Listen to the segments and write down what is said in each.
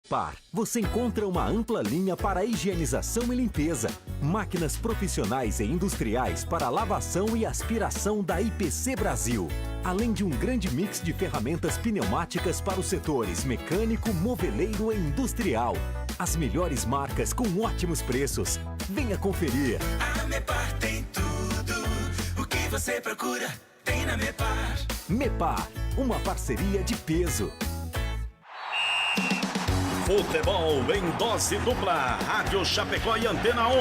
Mepar, você encontra uma ampla linha para higienização e limpeza, máquinas profissionais e industriais para lavação e aspiração da IPC Brasil, além de um grande mix de ferramentas pneumáticas para os setores mecânico, moveleiro e industrial. As melhores marcas com ótimos preços. Venha conferir. A Mepar tem tudo o que você procura, tem na Mepar. Mepar, uma parceria de peso. Futebol em dose dupla, Rádio Chapecó e Antena 1.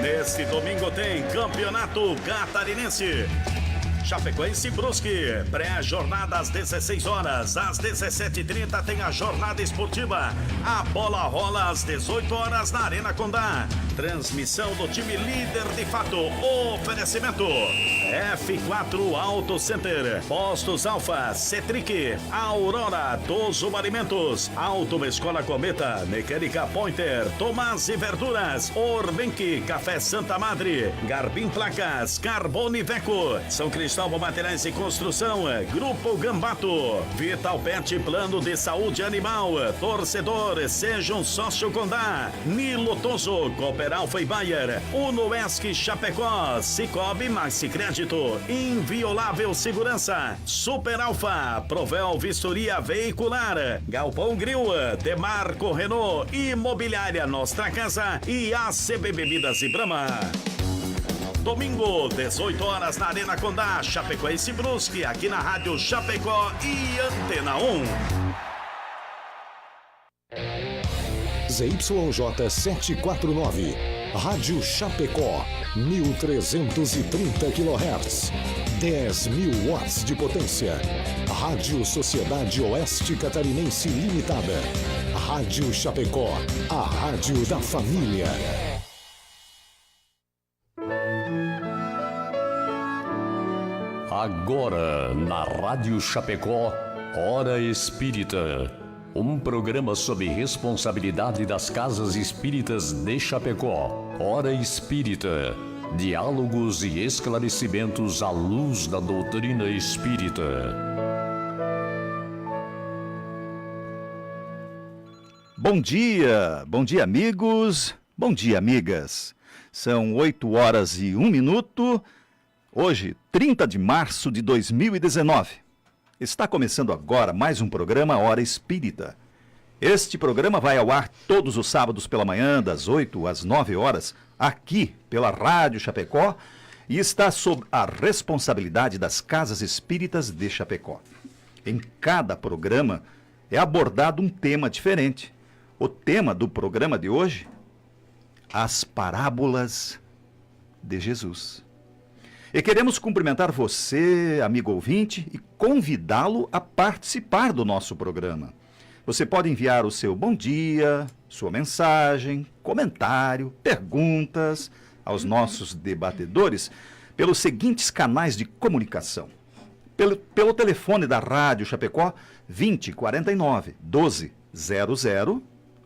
Nesse domingo tem Campeonato Catarinense. Chapecoense e Brusque, pré-jornada às 16 horas, às 17h30 tem a jornada esportiva. A bola rola às 18 horas na Arena Condá. Transmissão do time líder de fato. Oferecimento F4 Auto Center, Postos Alfa, Cetric, Aurora, Dozo Alimentos, Auto Escola Cometa, Mecânica Pointer, Tomás e Verduras, Orbenque, Café Santa Madre, Garbim Placas, Carbone Veco, São Cristóvão Materiais e Construção, Grupo Gambato, Vital Pet Plano de Saúde Animal, Torcedor, seja um sócio Condá, Nilo Toso, Cooper Alfa e Bayer, Unoesc Chapecó, Cicobi Maxi Crédito, Inviolável Segurança, Super Alfa, Provel Vistoria Veicular, Galpão Grill, Demarco Renault, Imobiliária Nostra Casa e ACB Bebidas e Brahma. Domingo, 18 horas na Arena Condá, Chapecoense e Brusque, aqui na Rádio Chapecó e Antena 1. ZYJ 749, Rádio Chapecó, 1330 kHz, 10.000 watts de potência. Rádio Sociedade Oeste Catarinense Limitada. Rádio Chapecó, a rádio da família. Agora, na Rádio Chapecó, Hora Espírita. Um programa sob responsabilidade das Casas Espíritas de Chapecó. Hora Espírita. Diálogos e esclarecimentos à luz da doutrina espírita. Bom dia amigos, bom dia amigas. São 8 horas e 1 minuto, hoje 30 de março de 2019. Está começando agora mais um programa Hora Espírita. Este programa vai ao ar todos os sábados pela manhã, das 8 às 9 horas, aqui pela Rádio Chapecó, e está sob a responsabilidade das Casas Espíritas de Chapecó. Em cada programa é abordado um tema diferente. O tema do programa de hoje, as parábolas de Jesus. E queremos cumprimentar você, amigo ouvinte, e convidá-lo a participar do nosso programa. Você pode enviar o seu bom dia, sua mensagem, comentário, perguntas aos nossos debatedores pelos seguintes canais de comunicação. Pelo telefone da Rádio Chapecó, 2049 1200,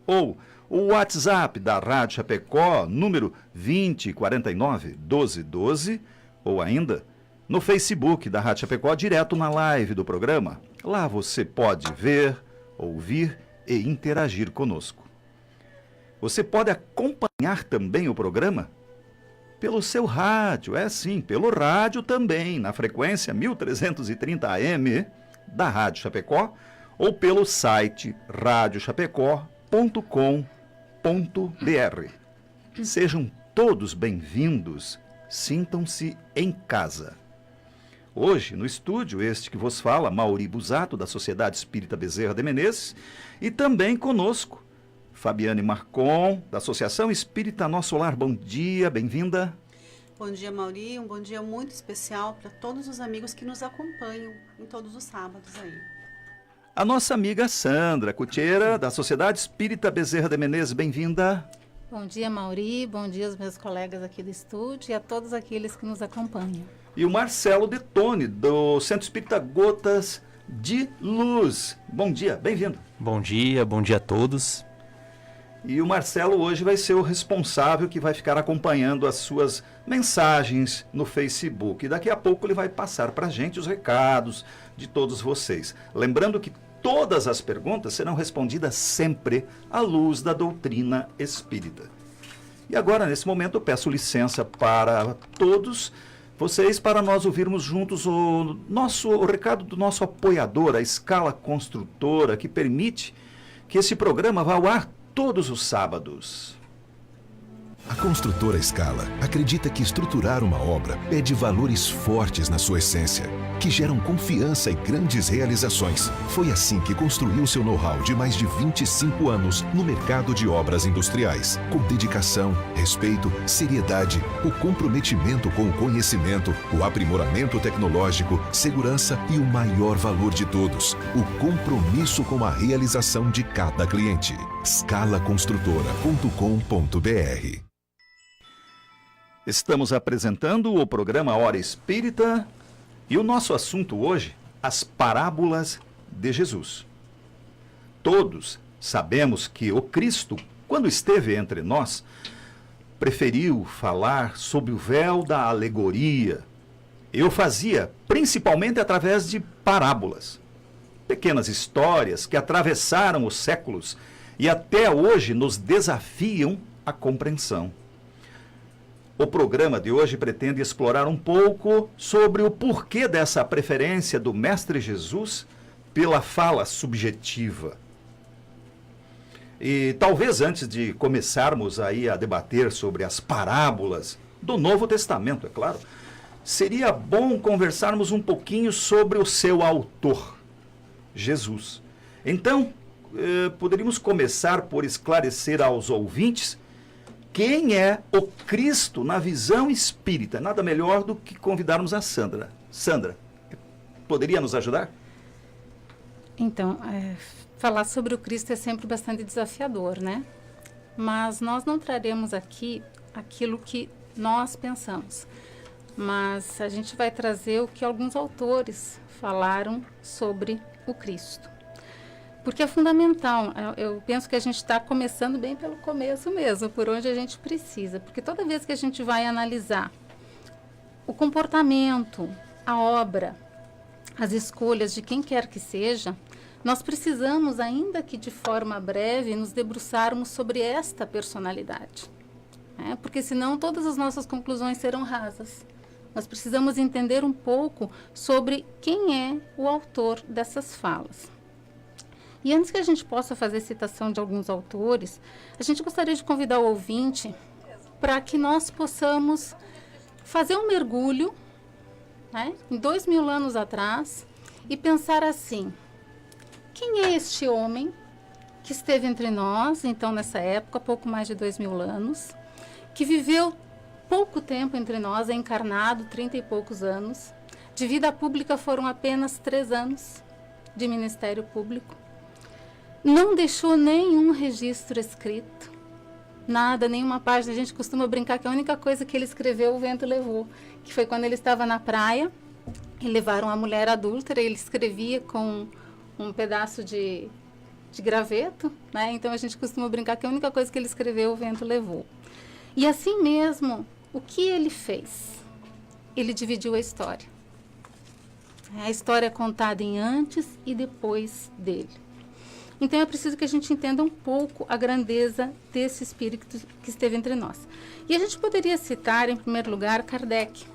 ou o WhatsApp da Rádio Chapecó, número 2049 1212, ou ainda no Facebook da Rádio Chapecó, direto na live do programa. Lá você pode ver, ouvir e interagir conosco. Você pode acompanhar também o programa pelo seu rádio, pelo rádio também, na frequência 1330 AM da Rádio Chapecó, ou pelo site radiochapecó.com.br. Sejam todos bem-vindos. Sintam-se em casa. Hoje, no estúdio, este que vos fala, Mauri Busato, da Sociedade Espírita Bezerra de Menezes, e também conosco, Fabiane Marcon, da Associação Espírita Nosso Lar. Bom dia, bem-vinda. Bom dia, Mauri. Um bom dia muito especial para todos os amigos que nos acompanham em todos os sábados aí. A nossa amiga Sandra Cutieira, da Sociedade Espírita Bezerra de Menezes. Bem-vinda. Bom dia, Mauri. Bom dia aos meus colegas aqui do estúdio e a todos aqueles que nos acompanham. E o Marcelo Detone, do Centro Espírita Gotas de Luz. Bom dia, bem-vindo. Bom dia a todos. E o Marcelo hoje vai ser o responsável que vai ficar acompanhando as suas mensagens no Facebook. E daqui a pouco ele vai passar para a gente os recados de todos vocês. Lembrando que todas as perguntas serão respondidas sempre à luz da doutrina espírita. E agora, nesse momento, eu peço licença para todos vocês para nós ouvirmos juntos o recado do nosso apoiador, a Escala Construtora, que permite que esse programa vá ao ar todos os sábados. A construtora Escala acredita que estruturar uma obra pede valores fortes na sua essência, que geram confiança e grandes realizações. Foi assim que construiu seu know-how de mais de 25 anos no mercado de obras industriais, com dedicação, respeito, seriedade, o comprometimento com o conhecimento, o aprimoramento tecnológico, segurança e o maior valor de todos, o compromisso com a realização de cada cliente. scalaconstrutora.com.br. Estamos apresentando o programa Hora Espírita e o nosso assunto hoje, as parábolas de Jesus. Todos sabemos que o Cristo, quando esteve entre nós, preferiu falar sob o véu da alegoria. E o fazia principalmente através de parábolas, pequenas histórias que atravessaram os séculos e até hoje nos desafiam a compreensão. O programa de hoje pretende explorar um pouco sobre o porquê dessa preferência do Mestre Jesus pela fala subjetiva. E talvez antes de começarmos aí a debater sobre as parábolas do Novo Testamento, é claro, seria bom conversarmos um pouquinho sobre o seu autor, Jesus. Então, poderíamos começar por esclarecer aos ouvintes quem é o Cristo na visão espírita. Nada melhor do que convidarmos a Sandra. Sandra, poderia nos ajudar? Então, falar sobre o Cristo é sempre bastante desafiador, né? Mas nós não traremos aqui aquilo que nós pensamos. Mas a gente vai trazer o que alguns autores falaram sobre o Cristo. Porque é fundamental, eu penso que a gente está começando bem pelo começo mesmo, por onde a gente precisa. Porque toda vez que a gente vai analisar o comportamento, a obra, as escolhas de quem quer que seja, nós precisamos, ainda que de forma breve, nos debruçarmos sobre esta personalidade. Porque senão todas as nossas conclusões serão rasas. Nós precisamos entender um pouco sobre quem é o autor dessas falas. E antes que a gente possa fazer citação de alguns autores, a gente gostaria de convidar o ouvinte para que nós possamos fazer um mergulho, né, em 2000 anos atrás e pensar assim: quem é este homem que esteve entre nós, então nessa época, pouco mais de 2000 anos, que viveu pouco tempo entre nós, é encarnado, 30 e poucos anos, de vida pública foram apenas 3 anos de ministério público, não deixou nenhum registro escrito, nada, nenhuma página. A gente costuma brincar que a única coisa que ele escreveu, o vento levou, que foi quando ele estava na praia e levaram a mulher adúltera, ele escrevia com um pedaço de graveto, né? Então a gente costuma brincar que a única coisa que ele escreveu, o vento levou. E assim mesmo, o que ele fez? Ele dividiu a história. A história é contada em antes e depois dele. Então é preciso que a gente entenda um pouco a grandeza desse espírito que esteve entre nós. E a gente poderia citar, em primeiro lugar, Kardec,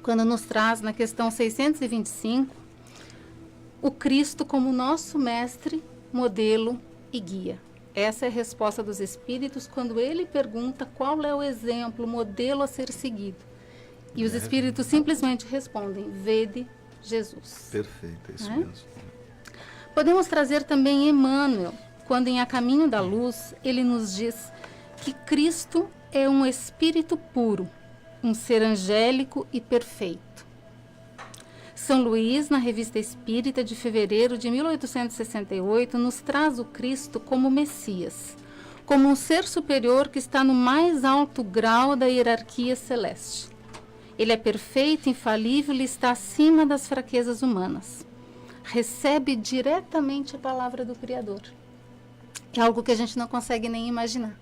quando nos traz, na questão 625, o Cristo como nosso mestre, modelo e guia. Essa é a resposta dos espíritos quando ele pergunta qual é o exemplo, o modelo a ser seguido. E os espíritos simplesmente respondem: vede Jesus. Perfeito, é isso mesmo. Podemos trazer também Emmanuel, quando em A Caminho da Luz, ele nos diz que Cristo é um espírito puro, um ser angélico e perfeito. São Luís, na Revista Espírita de fevereiro de 1868, nos traz o Cristo como Messias, como um ser superior que está no mais alto grau da hierarquia celeste. Ele é perfeito, infalível e está acima das fraquezas humanas. Recebe diretamente a palavra do Criador. É algo que a gente não consegue nem imaginar.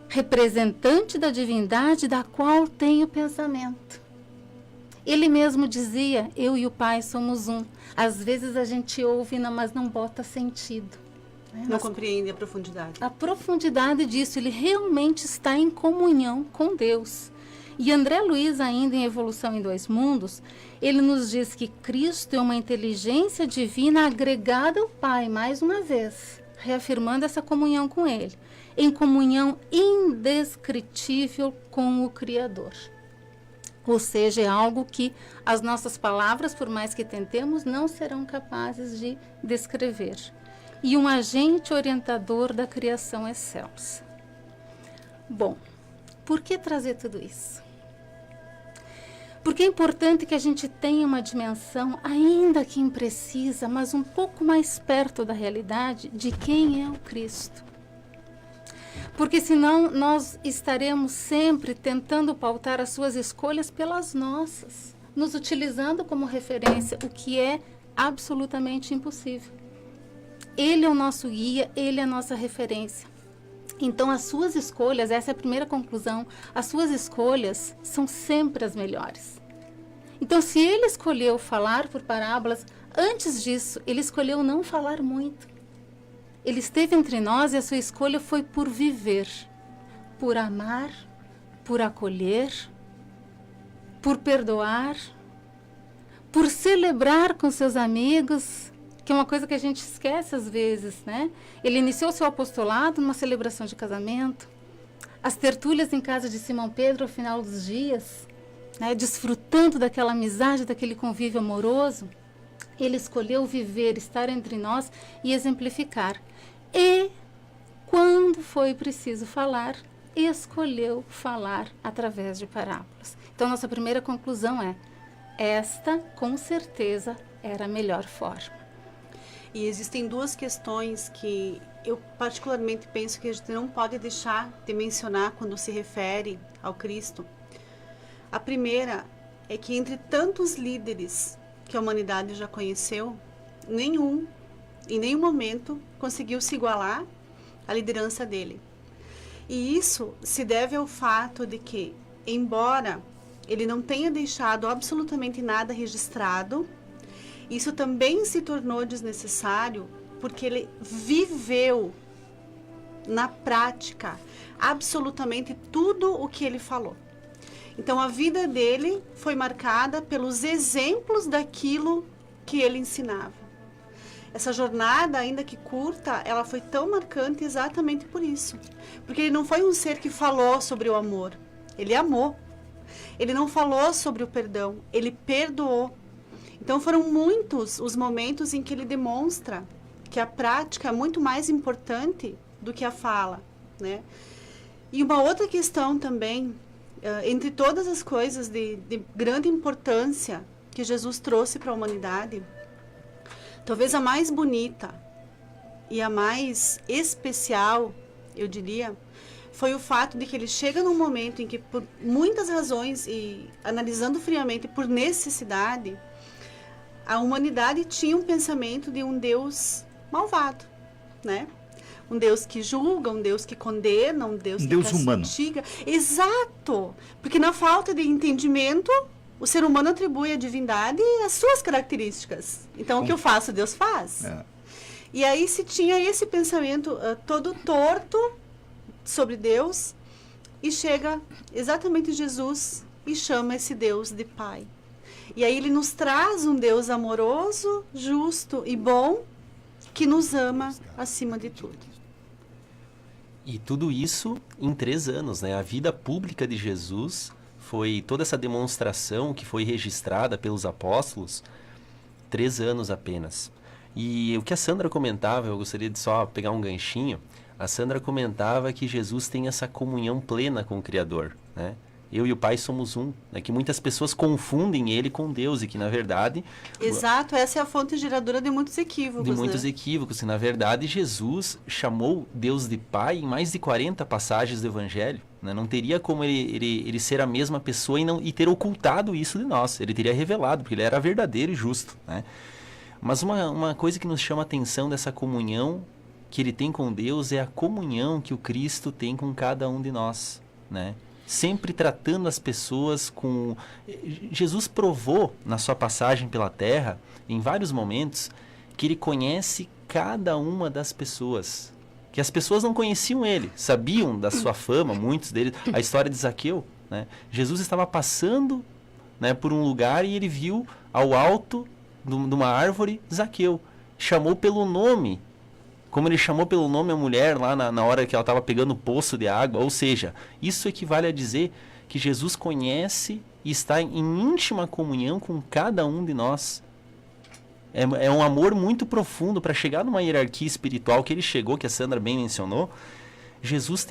Representante da divindade da qual tem o pensamento. Ele mesmo dizia, eu e o Pai somos um. Às vezes a gente ouve, mas não bota sentido. Né? Não compreende a profundidade. A profundidade disso, ele realmente está em comunhão com Deus. E André Luiz, ainda em Evolução em Dois Mundos, ele nos diz que Cristo é uma inteligência divina agregada ao Pai, mais uma vez, reafirmando essa comunhão com Ele, em comunhão indescritível com o Criador. Ou seja, é algo que as nossas palavras, por mais que tentemos, não serão capazes de descrever. E um agente orientador da criação excelsa. Bom, por que trazer tudo isso? Porque é importante que a gente tenha uma dimensão, ainda que imprecisa, mas um pouco mais perto da realidade de quem é o Cristo. Porque senão nós estaremos sempre tentando pautar as suas escolhas pelas nossas, nos utilizando como referência, o que é absolutamente impossível. Ele é o nosso guia, ele é a nossa referência. Então, as suas escolhas, essa é a primeira conclusão, as suas escolhas são sempre as melhores. Então, se ele escolheu falar por parábolas, antes disso, ele escolheu não falar muito. Ele esteve entre nós e a sua escolha foi por viver, por amar, por acolher, por perdoar, por celebrar com seus amigos, que é uma coisa que a gente esquece às vezes, né? Ele iniciou seu apostolado numa celebração de casamento, as tertúlias em casa de Simão Pedro ao final dos dias, né? Desfrutando daquela amizade, daquele convívio amoroso. Ele escolheu viver, estar entre nós e exemplificar. E, quando foi preciso falar, escolheu falar através de parábolas. Então, nossa primeira conclusão é, esta, com certeza, era a melhor forma. E existem duas questões que eu particularmente penso que a gente não pode deixar de mencionar quando se refere ao Cristo. A primeira é que entre tantos líderes que a humanidade já conheceu, nenhum, em nenhum momento, conseguiu se igualar à liderança dele. E isso se deve ao fato de que, embora ele não tenha deixado absolutamente nada registrado, isso também se tornou desnecessário porque ele viveu na prática absolutamente tudo o que ele falou. Então a vida dele foi marcada pelos exemplos daquilo que ele ensinava. Essa jornada, ainda que curta, ela foi tão marcante exatamente por isso. Porque ele não foi um ser que falou sobre o amor, ele amou. Ele não falou sobre o perdão, ele perdoou. Então foram muitos os momentos em que ele demonstra que a prática é muito mais importante do que a fala, né? E uma outra questão também, entre todas as coisas de grande importância que Jesus trouxe para a humanidade, talvez a mais bonita e a mais especial, eu diria, foi o fato de que ele chega num momento em que, por muitas razões e analisando friamente por necessidade, a humanidade tinha um pensamento de um Deus malvado, né? Um Deus que julga, um Deus que condena, um Deus que castiga. Exato! Porque na falta de entendimento, o ser humano atribui à divindade as suas características. Então, o que eu faço, Deus faz. É. E aí se tinha esse pensamento todo torto sobre Deus, e chega exatamente Jesus e chama esse Deus de Pai. E aí ele nos traz um Deus amoroso, justo e bom, que nos ama acima de tudo. E tudo isso em 3 anos, né? A vida pública de Jesus foi toda essa demonstração que foi registrada pelos apóstolos, 3 anos apenas. E o que a Sandra comentava, eu gostaria de só pegar um ganchinho, a Sandra comentava que Jesus tem essa comunhão plena com o Criador, né? Eu e o Pai somos um, né? Que muitas pessoas confundem ele com Deus e que, na verdade... Exato, essa é a fonte geradora de muitos equívocos. De muitos né? equívocos, e na verdade Jesus chamou Deus de Pai em mais de 40 passagens do Evangelho, né? Não teria como ele ser a mesma pessoa e ter ocultado isso de nós, ele teria revelado, porque ele era verdadeiro e justo, né? Mas uma coisa que nos chama a atenção dessa comunhão que ele tem com Deus é a comunhão que o Cristo tem com cada um de nós, né? sempre tratando as pessoas com... Jesus provou na sua passagem pela terra, em vários momentos, que ele conhece cada uma das pessoas. Que as pessoas não conheciam ele, sabiam da sua fama, muitos deles, a história de Zaqueu, né? Jesus estava passando, né, por um lugar e ele viu ao alto de uma árvore Zaqueu. Chamou pelo nome, como ele chamou pelo nome a mulher lá na hora que ela estava pegando o poço de água. Ou seja, isso equivale a dizer que Jesus conhece e está em íntima comunhão com cada um de nós. É um amor muito profundo para chegar numa hierarquia espiritual que ele chegou, que a Sandra bem mencionou. Jesus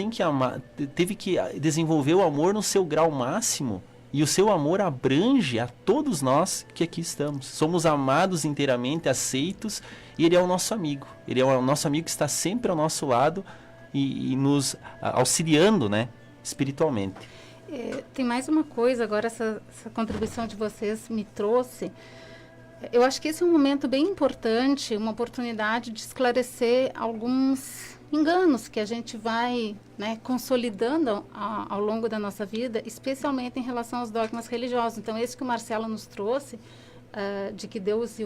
teve que desenvolver o amor no seu grau máximo, e o seu amor abrange a todos nós que aqui estamos. Somos amados inteiramente, aceitos, e ele é o nosso amigo. Ele é o nosso amigo que está sempre ao nosso lado e nos auxiliando, né, espiritualmente. Tem mais uma coisa, agora essa contribuição de vocês me trouxe. Eu acho que esse é um momento bem importante, uma oportunidade de esclarecer alguns enganos que a gente vai, né, consolidando ao longo da nossa vida, especialmente em relação aos dogmas religiosos. Então, esse que o Marcelo nos trouxe, de que Deus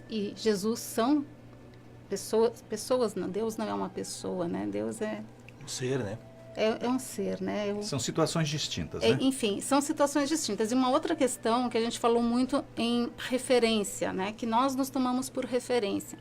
e Jesus são pessoas, não, Deus não é uma pessoa, né? Deus é Um ser, né? É um ser, né? São situações distintas, né? Enfim, são situações distintas. E uma outra questão que a gente falou muito em referência, né? Que nós nos tomamos por referência.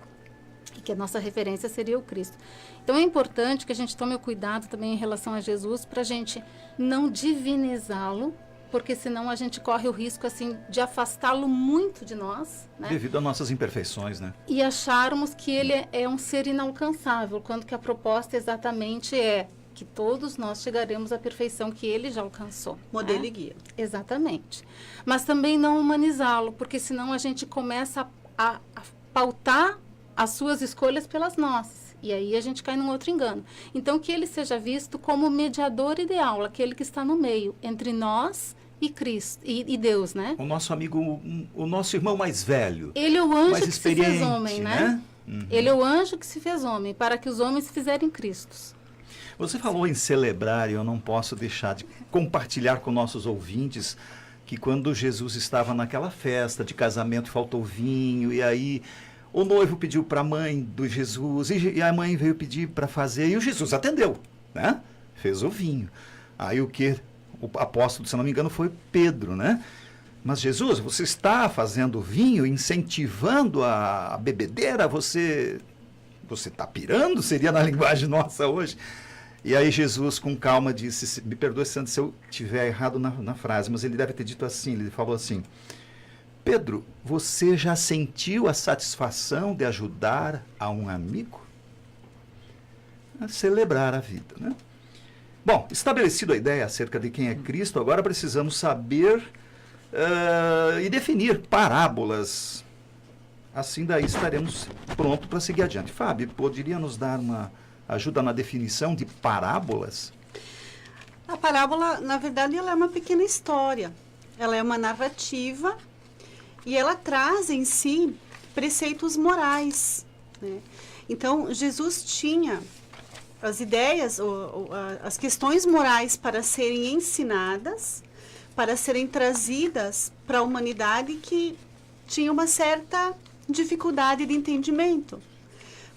E que a nossa referência seria o Cristo. Então, é importante que a gente tome o cuidado também em relação a Jesus para a gente não divinizá-lo, porque senão a gente corre o risco, assim, de afastá-lo muito de nós, né? Devido às nossas imperfeições, né? E acharmos que ele é um ser inalcançável, quando que a proposta exatamente é que todos nós chegaremos à perfeição que ele já alcançou. Modelo né? e guia. Exatamente. Mas também não humanizá-lo, porque senão a gente começa a pautar as suas escolhas pelas nossas. E aí a gente cai num outro engano. Então, que ele seja visto como o mediador ideal, aquele que está no meio, entre nós e Cristo, e Deus, né? O nosso amigo, o nosso irmão mais velho. Ele é o anjo mais que se fez homem, né? Uhum. Ele é o anjo que se fez homem, para que os homens se fizerem Cristos. Você falou em celebrar, e eu não posso deixar de compartilhar com nossos ouvintes que quando Jesus estava naquela festa de casamento, faltou vinho, e aí o noivo pediu para a mãe do Jesus, e a mãe veio pedir para fazer, e o Jesus atendeu, né? Fez o vinho. Aí o apóstolo, se não me engano, foi Pedro, né? Mas Jesus, você está fazendo vinho, incentivando a bebedeira, você está pirando, seria na linguagem nossa hoje. E aí Jesus, com calma, disse, me perdoe, Sandro, se eu estiver errado na frase, mas ele deve ter dito assim, ele falou assim: Pedro, você já sentiu a satisfação de ajudar a um amigo? A celebrar a vida, né? Bom, estabelecido a ideia acerca de quem é Cristo, agora precisamos saber e definir parábolas. Assim daí estaremos prontos para seguir adiante. Fábio, poderia nos dar uma ajuda na definição de parábolas? A parábola, na verdade, ela é uma pequena história. Ela é uma narrativa e ela traz em si preceitos morais, né? Então, Jesus tinha as ideias, as questões morais para serem ensinadas, para serem trazidas para a humanidade que tinha uma certa dificuldade de entendimento.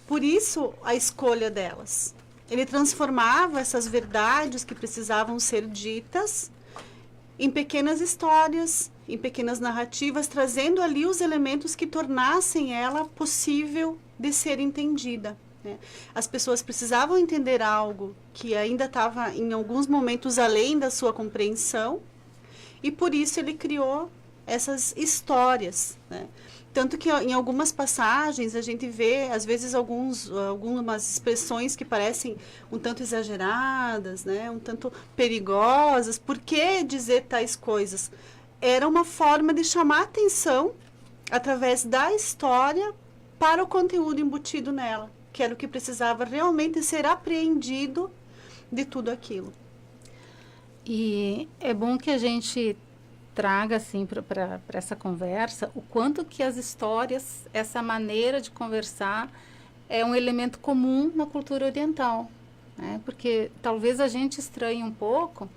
Por isso, a escolha delas. Ele transformava essas verdades que precisavam ser ditas em pequenas histórias, em pequenas narrativas, trazendo ali os elementos que tornassem ela possível de ser entendida, né? As pessoas precisavam entender algo que ainda estava, em alguns momentos, além da sua compreensão, e por isso ele criou essas histórias, né? Tanto que em algumas passagens a gente vê, às vezes, algumas expressões que parecem um tanto exageradas, né? Um tanto perigosas. Por que dizer tais coisas? Era uma forma de chamar a atenção, através da história, para o conteúdo embutido nela, que era o que precisava realmente ser apreendido de tudo aquilo. E é bom que a gente traga assim para essa conversa o quanto que as histórias, essa maneira de conversar, é um elemento comum na cultura oriental, né? Porque talvez a gente estranhe um pouco,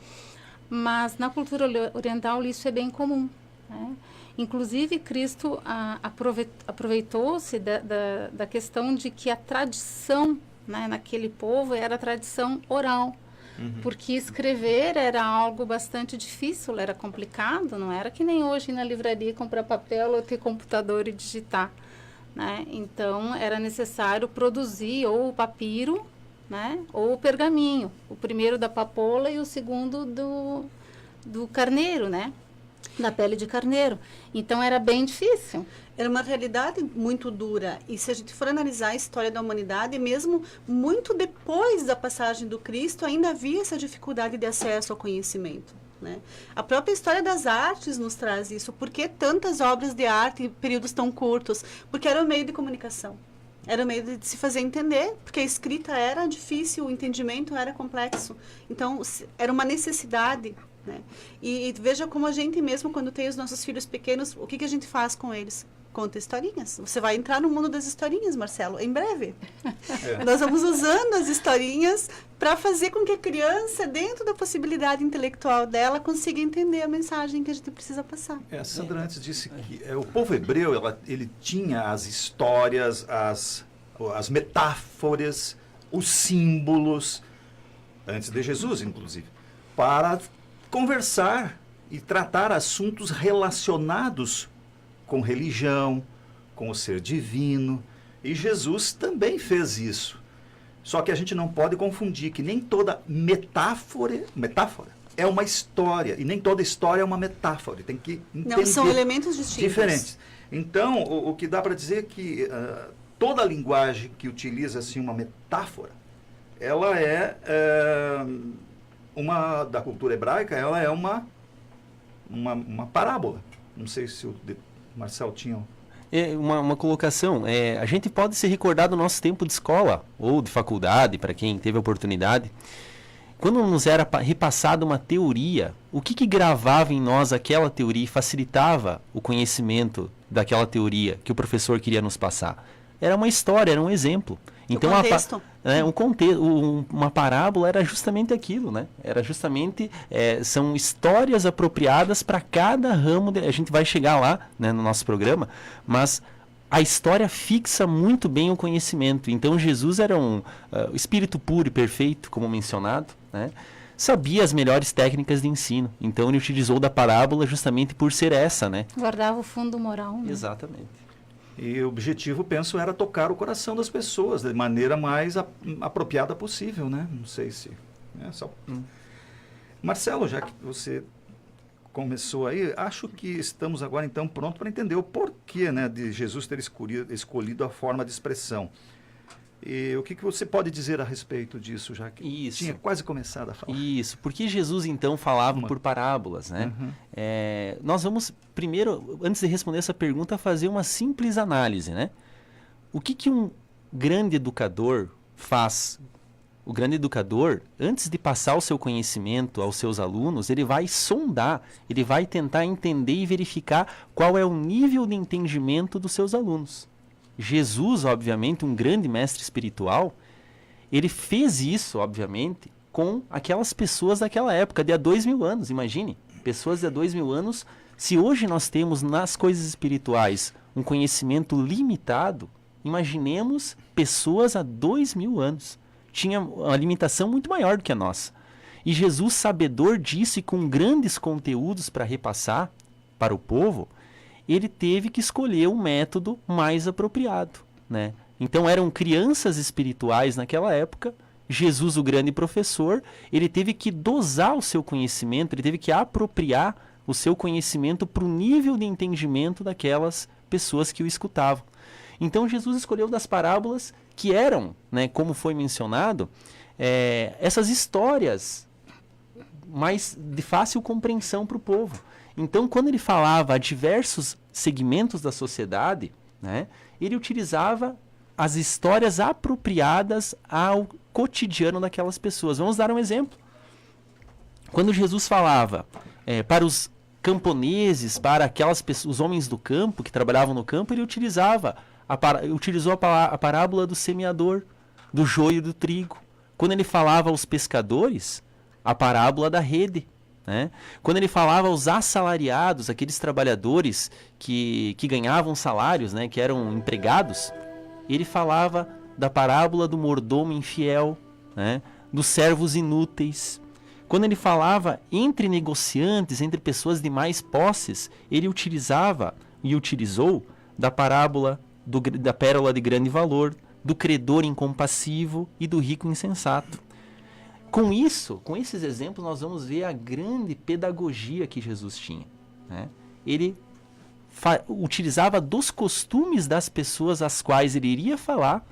mas na cultura oriental isso é bem comum, né? Inclusive, Cristo aproveitou-se da questão de que a tradição, né, naquele povo era a tradição oral. Porque escrever era algo bastante difícil, era complicado, não era que nem hoje ir na livraria comprar papel ou ter computador e digitar, né? Então, era necessário produzir ou o papiro, né, ou o pergaminho. O primeiro da papoula e o segundo do carneiro, né? Da pele de carneiro. Então, era bem difícil. Era uma realidade muito dura. E se a gente for analisar a história da humanidade, mesmo muito depois da passagem do Cristo, ainda havia essa dificuldade de acesso ao conhecimento, né? A própria história das artes nos traz isso. Por que tantas obras de arte em períodos tão curtos? Porque era o meio de comunicação. Era o meio de se fazer entender, porque a escrita era difícil, o entendimento era complexo. Então, era uma necessidade, né? E veja como a gente mesmo, quando tem os nossos filhos pequenos, o que a gente faz com eles? Conta historinhas. Você vai entrar no mundo das historinhas, Marcelo, em breve. Nós vamos usando as historinhas para fazer com que a criança, dentro da possibilidade intelectual dela, consiga entender a mensagem que a gente precisa passar. Sandra antes disse que o povo hebreu, ele tinha as histórias, as metáforas, os símbolos, antes de Jesus, inclusive, para conversar e tratar assuntos relacionados com religião, com o ser divino. E Jesus também fez isso. Só que a gente não pode confundir que nem toda metáfora é uma história. E nem toda história é uma metáfora. Tem que entender. Não, são elementos distintos. Diferentes. Então, o que dá para dizer é que toda linguagem que utiliza assim, uma metáfora, ela é da cultura hebraica, ela é uma parábola. Não sei se o Marcelo tinha... Uma colocação, a gente pode se recordar do nosso tempo de escola ou de faculdade, para quem teve a oportunidade, quando nos era repassada uma teoria, o que gravava em nós aquela teoria e facilitava o conhecimento daquela teoria que o professor queria nos passar? Era uma história, era um exemplo. Então, uma parábola era justamente aquilo, né? Era justamente, são histórias apropriadas para cada ramo. A gente vai chegar lá, né, no nosso programa, mas a história fixa muito bem o conhecimento. Então, Jesus era um espírito puro e perfeito, como mencionado, né? Sabia as melhores técnicas de ensino. Então, ele utilizou da parábola justamente por ser essa, né? Guardava o fundo moral, né? Exatamente. E o objetivo, penso, era tocar o coração das pessoas de maneira mais apropriada possível, né? Não sei se... Marcelo, já que você começou aí, acho que estamos agora, então, prontos para entender o porquê, né, de Jesus ter escolhido a forma de expressão. E o que você pode dizer a respeito disso, já que tinha quase começado a falar? Isso, porque Jesus, então, falava por parábolas, né? Nós vamos, primeiro, antes de responder essa pergunta, fazer uma simples análise, né? O que um grande educador faz? O grande educador, antes de passar o seu conhecimento aos seus alunos, ele vai sondar, ele vai tentar entender e verificar qual é o nível de entendimento dos seus alunos. Jesus, obviamente, um grande mestre espiritual, ele fez isso, obviamente, com aquelas pessoas daquela época, de há 2000 anos, imagine. Pessoas de há 2000 anos, se hoje nós temos nas coisas espirituais um conhecimento limitado, imaginemos pessoas há 2000 anos. Tinha uma limitação muito maior do que a nossa. E Jesus, sabedor disso e com grandes conteúdos para repassar para o povo, ele teve que escolher um método mais apropriado, né? Então eram crianças espirituais naquela época. Jesus, o grande professor, ele teve que dosar o seu conhecimento, ele teve que apropriar o seu conhecimento para o nível de entendimento daquelas pessoas que o escutavam. Então Jesus escolheu das parábolas que eram, né, como foi mencionado, essas histórias mais de fácil compreensão para o povo. Então, quando ele falava a diversos segmentos da sociedade, né, ele utilizava as histórias apropriadas ao cotidiano daquelas pessoas. Vamos dar um exemplo. Quando Jesus falava para os camponeses, para aquelas pessoas, os homens do campo que trabalhavam no campo, ele utilizou a parábola do semeador, do joio e do trigo. Quando ele falava aos pescadores, a parábola da rede. Né? Quando ele falava aos assalariados, aqueles trabalhadores que ganhavam salários, né? Que eram empregados, ele falava da parábola do mordomo infiel, né? Dos servos inúteis. Quando ele falava entre negociantes, entre pessoas de mais posses, ele utilizava e utilizou da parábola da pérola de grande valor, do credor incompassivo e do rico insensato. Com isso, com esses exemplos, nós vamos ver a grande pedagogia que Jesus tinha. Né? Ele utilizava dos costumes das pessoas às quais ele iria falar,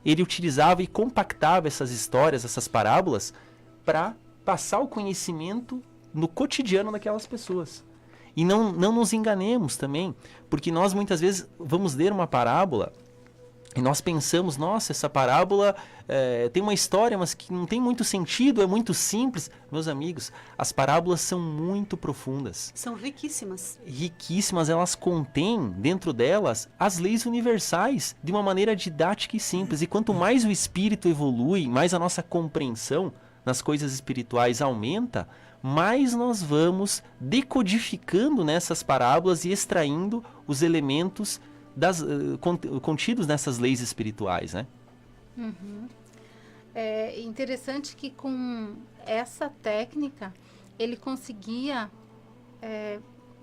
ele utilizava e compactava essas histórias, essas parábolas, para passar o conhecimento no cotidiano daquelas pessoas. E não nos enganemos também, porque nós muitas vezes vamos ler uma parábola e nós pensamos, nossa, essa parábola tem uma história, mas que não tem muito sentido, é muito simples. Meus amigos, as parábolas são muito profundas. São riquíssimas. Riquíssimas, elas contêm dentro delas as leis universais de uma maneira didática e simples. E quanto mais o espírito evolui, mais a nossa compreensão nas coisas espirituais aumenta, mais nós vamos decodificando nessas parábolas e extraindo os elementos contidos nessas leis espirituais, né? Uhum. É interessante que com essa técnica ele conseguia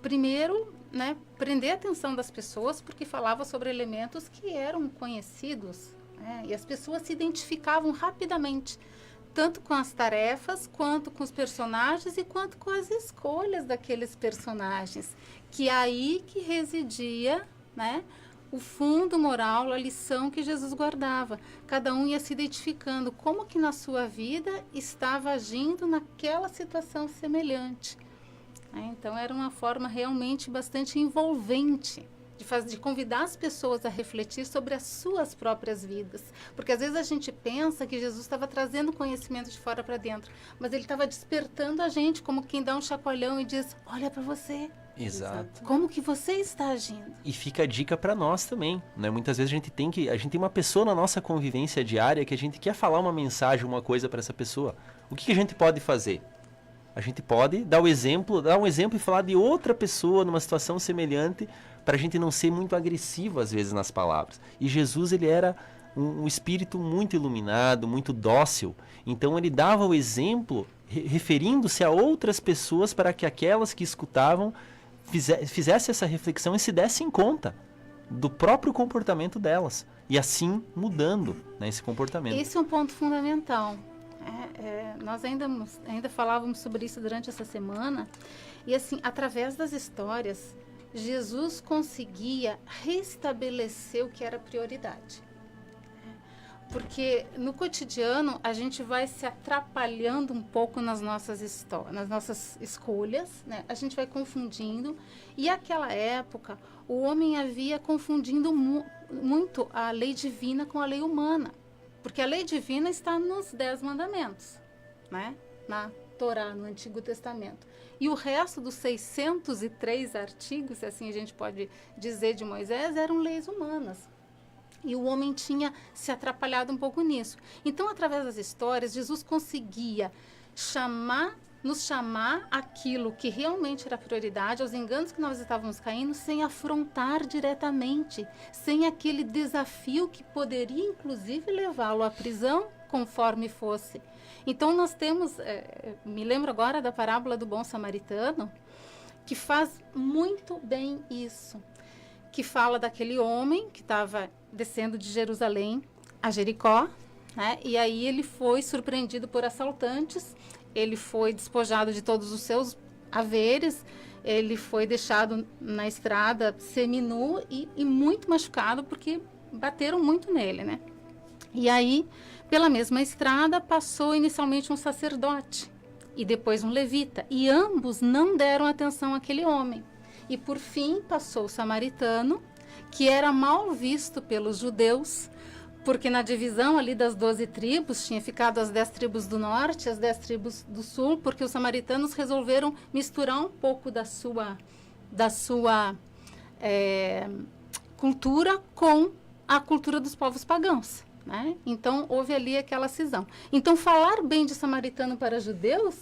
primeiro, né, prender a atenção das pessoas, porque falava sobre elementos que eram conhecidos, né, e as pessoas se identificavam rapidamente, tanto com as tarefas, quanto com os personagens e quanto com as escolhas daqueles personagens, que é aí que residia, né, o fundo moral, a lição que Jesus guardava. Cada um ia se identificando como que na sua vida estava agindo naquela situação semelhante. Então era uma forma realmente bastante envolvente de convidar as pessoas a refletir sobre as suas próprias vidas. Porque às vezes a gente pensa que Jesus estava trazendo conhecimento de fora para dentro, mas ele estava despertando a gente, como quem dá um chacoalhão e diz, olha para você. Exato. Como que você está agindo? E fica a dica para nós também, né? Muitas vezes a gente tem uma pessoa na nossa convivência diária que a gente quer falar uma mensagem, uma coisa para essa pessoa. O que a gente pode fazer? A gente pode dar um exemplo e falar de outra pessoa numa situação semelhante, para a gente não ser muito agressivo às vezes nas palavras. E Jesus, ele era um espírito muito iluminado, muito dócil. Então ele dava o exemplo referindo-se a outras pessoas para que aquelas que escutavam fizessem essa reflexão e se dessem conta do próprio comportamento delas. E assim mudando, né, esse comportamento. Esse é um ponto fundamental. Nós ainda falávamos sobre isso durante essa semana. E assim, através das histórias, Jesus conseguia restabelecer o que era prioridade. Porque no cotidiano a gente vai se atrapalhando um pouco nas nossas escolhas, né? A gente vai confundindo. E naquela época o homem havia confundindo muito a lei divina com a lei humana. Porque a lei divina está nos 10 mandamentos, né? Na Torá, no Antigo Testamento. E o resto dos 603 artigos, se assim a gente pode dizer, de Moisés, eram leis humanas. E o homem tinha se atrapalhado um pouco nisso. Então, através das histórias, Jesus conseguia nos chamar aquilo que realmente era prioridade, aos enganos que nós estávamos caindo, sem afrontar diretamente, sem aquele desafio que poderia, inclusive, levá-lo à prisão, conforme fosse. Então, nós temos, me lembro agora da parábola do bom samaritano, que faz muito bem isso, que fala daquele homem que estava descendo de Jerusalém a Jericó, né? E aí ele foi surpreendido por assaltantes, ele foi despojado de todos os seus haveres, ele foi deixado na estrada seminu e muito machucado, porque bateram muito nele, né? E aí, pela mesma estrada, passou inicialmente um sacerdote e depois um levita, e ambos não deram atenção àquele homem. E por fim passou o samaritano, que era mal visto pelos judeus, porque na divisão ali das 12 tribos, tinha ficado as 10 tribos do norte, as 10 tribos do sul, porque os samaritanos resolveram misturar um pouco da sua cultura com a cultura dos povos pagãos. né? Então, houve ali aquela cisão. Então, falar bem de samaritano para judeus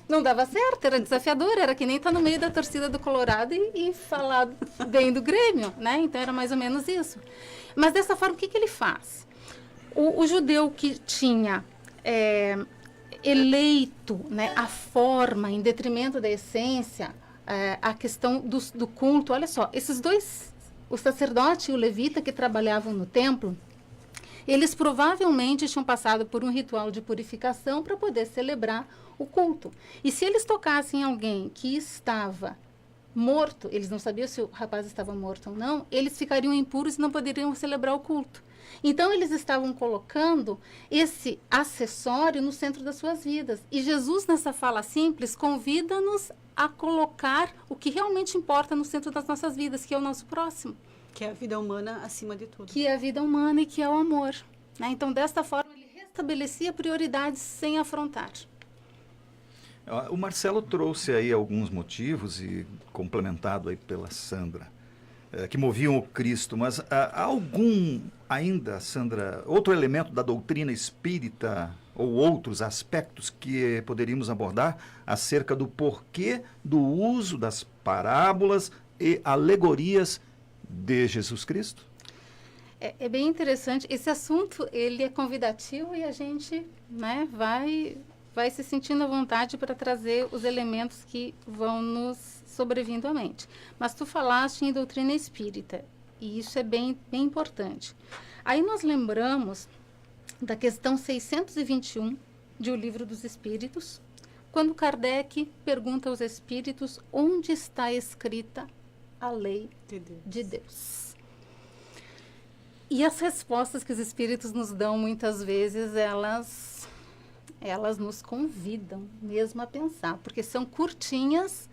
não dava certo, era desafiador, era que nem estar no meio da torcida do Colorado e falar bem do Grêmio, né? Então, era mais ou menos isso. Mas, dessa forma, o que ele faz? O judeu que tinha eleito, né, a forma em detrimento da essência, a questão do culto, olha só, esses dois, o sacerdote e o levita que trabalhavam no templo, eles provavelmente tinham passado por um ritual de purificação para poder celebrar o culto. E se eles tocassem alguém que estava morto, eles não sabiam se o rapaz estava morto ou não, eles ficariam impuros e não poderiam celebrar o culto. Então, eles estavam colocando esse acessório no centro das suas vidas. E Jesus, nessa fala simples, convida-nos a colocar o que realmente importa no centro das nossas vidas, que é o nosso próximo. Que é a vida humana acima de tudo. Que é a vida humana e que é o amor, né? Então, desta forma, ele restabelecia prioridades sem afrontar. O Marcelo trouxe aí alguns motivos, e complementado aí pela Sandra, que moviam o Cristo, mas há algum ainda, Sandra, outro elemento da doutrina espírita ou outros aspectos que poderíamos abordar acerca do porquê do uso das parábolas e alegorias de Jesus Cristo? É bem interessante. Esse assunto, ele é convidativo e a gente, né, vai se sentindo à vontade para trazer os elementos que vão nos sobrevindo à mente. Mas tu falaste em doutrina espírita, e isso é bem importante. Aí nós lembramos da questão 621 de O Livro dos Espíritos, quando Kardec pergunta aos espíritos onde está escrita a lei de Deus. E as respostas que os espíritos nos dão, muitas vezes, elas nos convidam mesmo a pensar, porque são curtinhas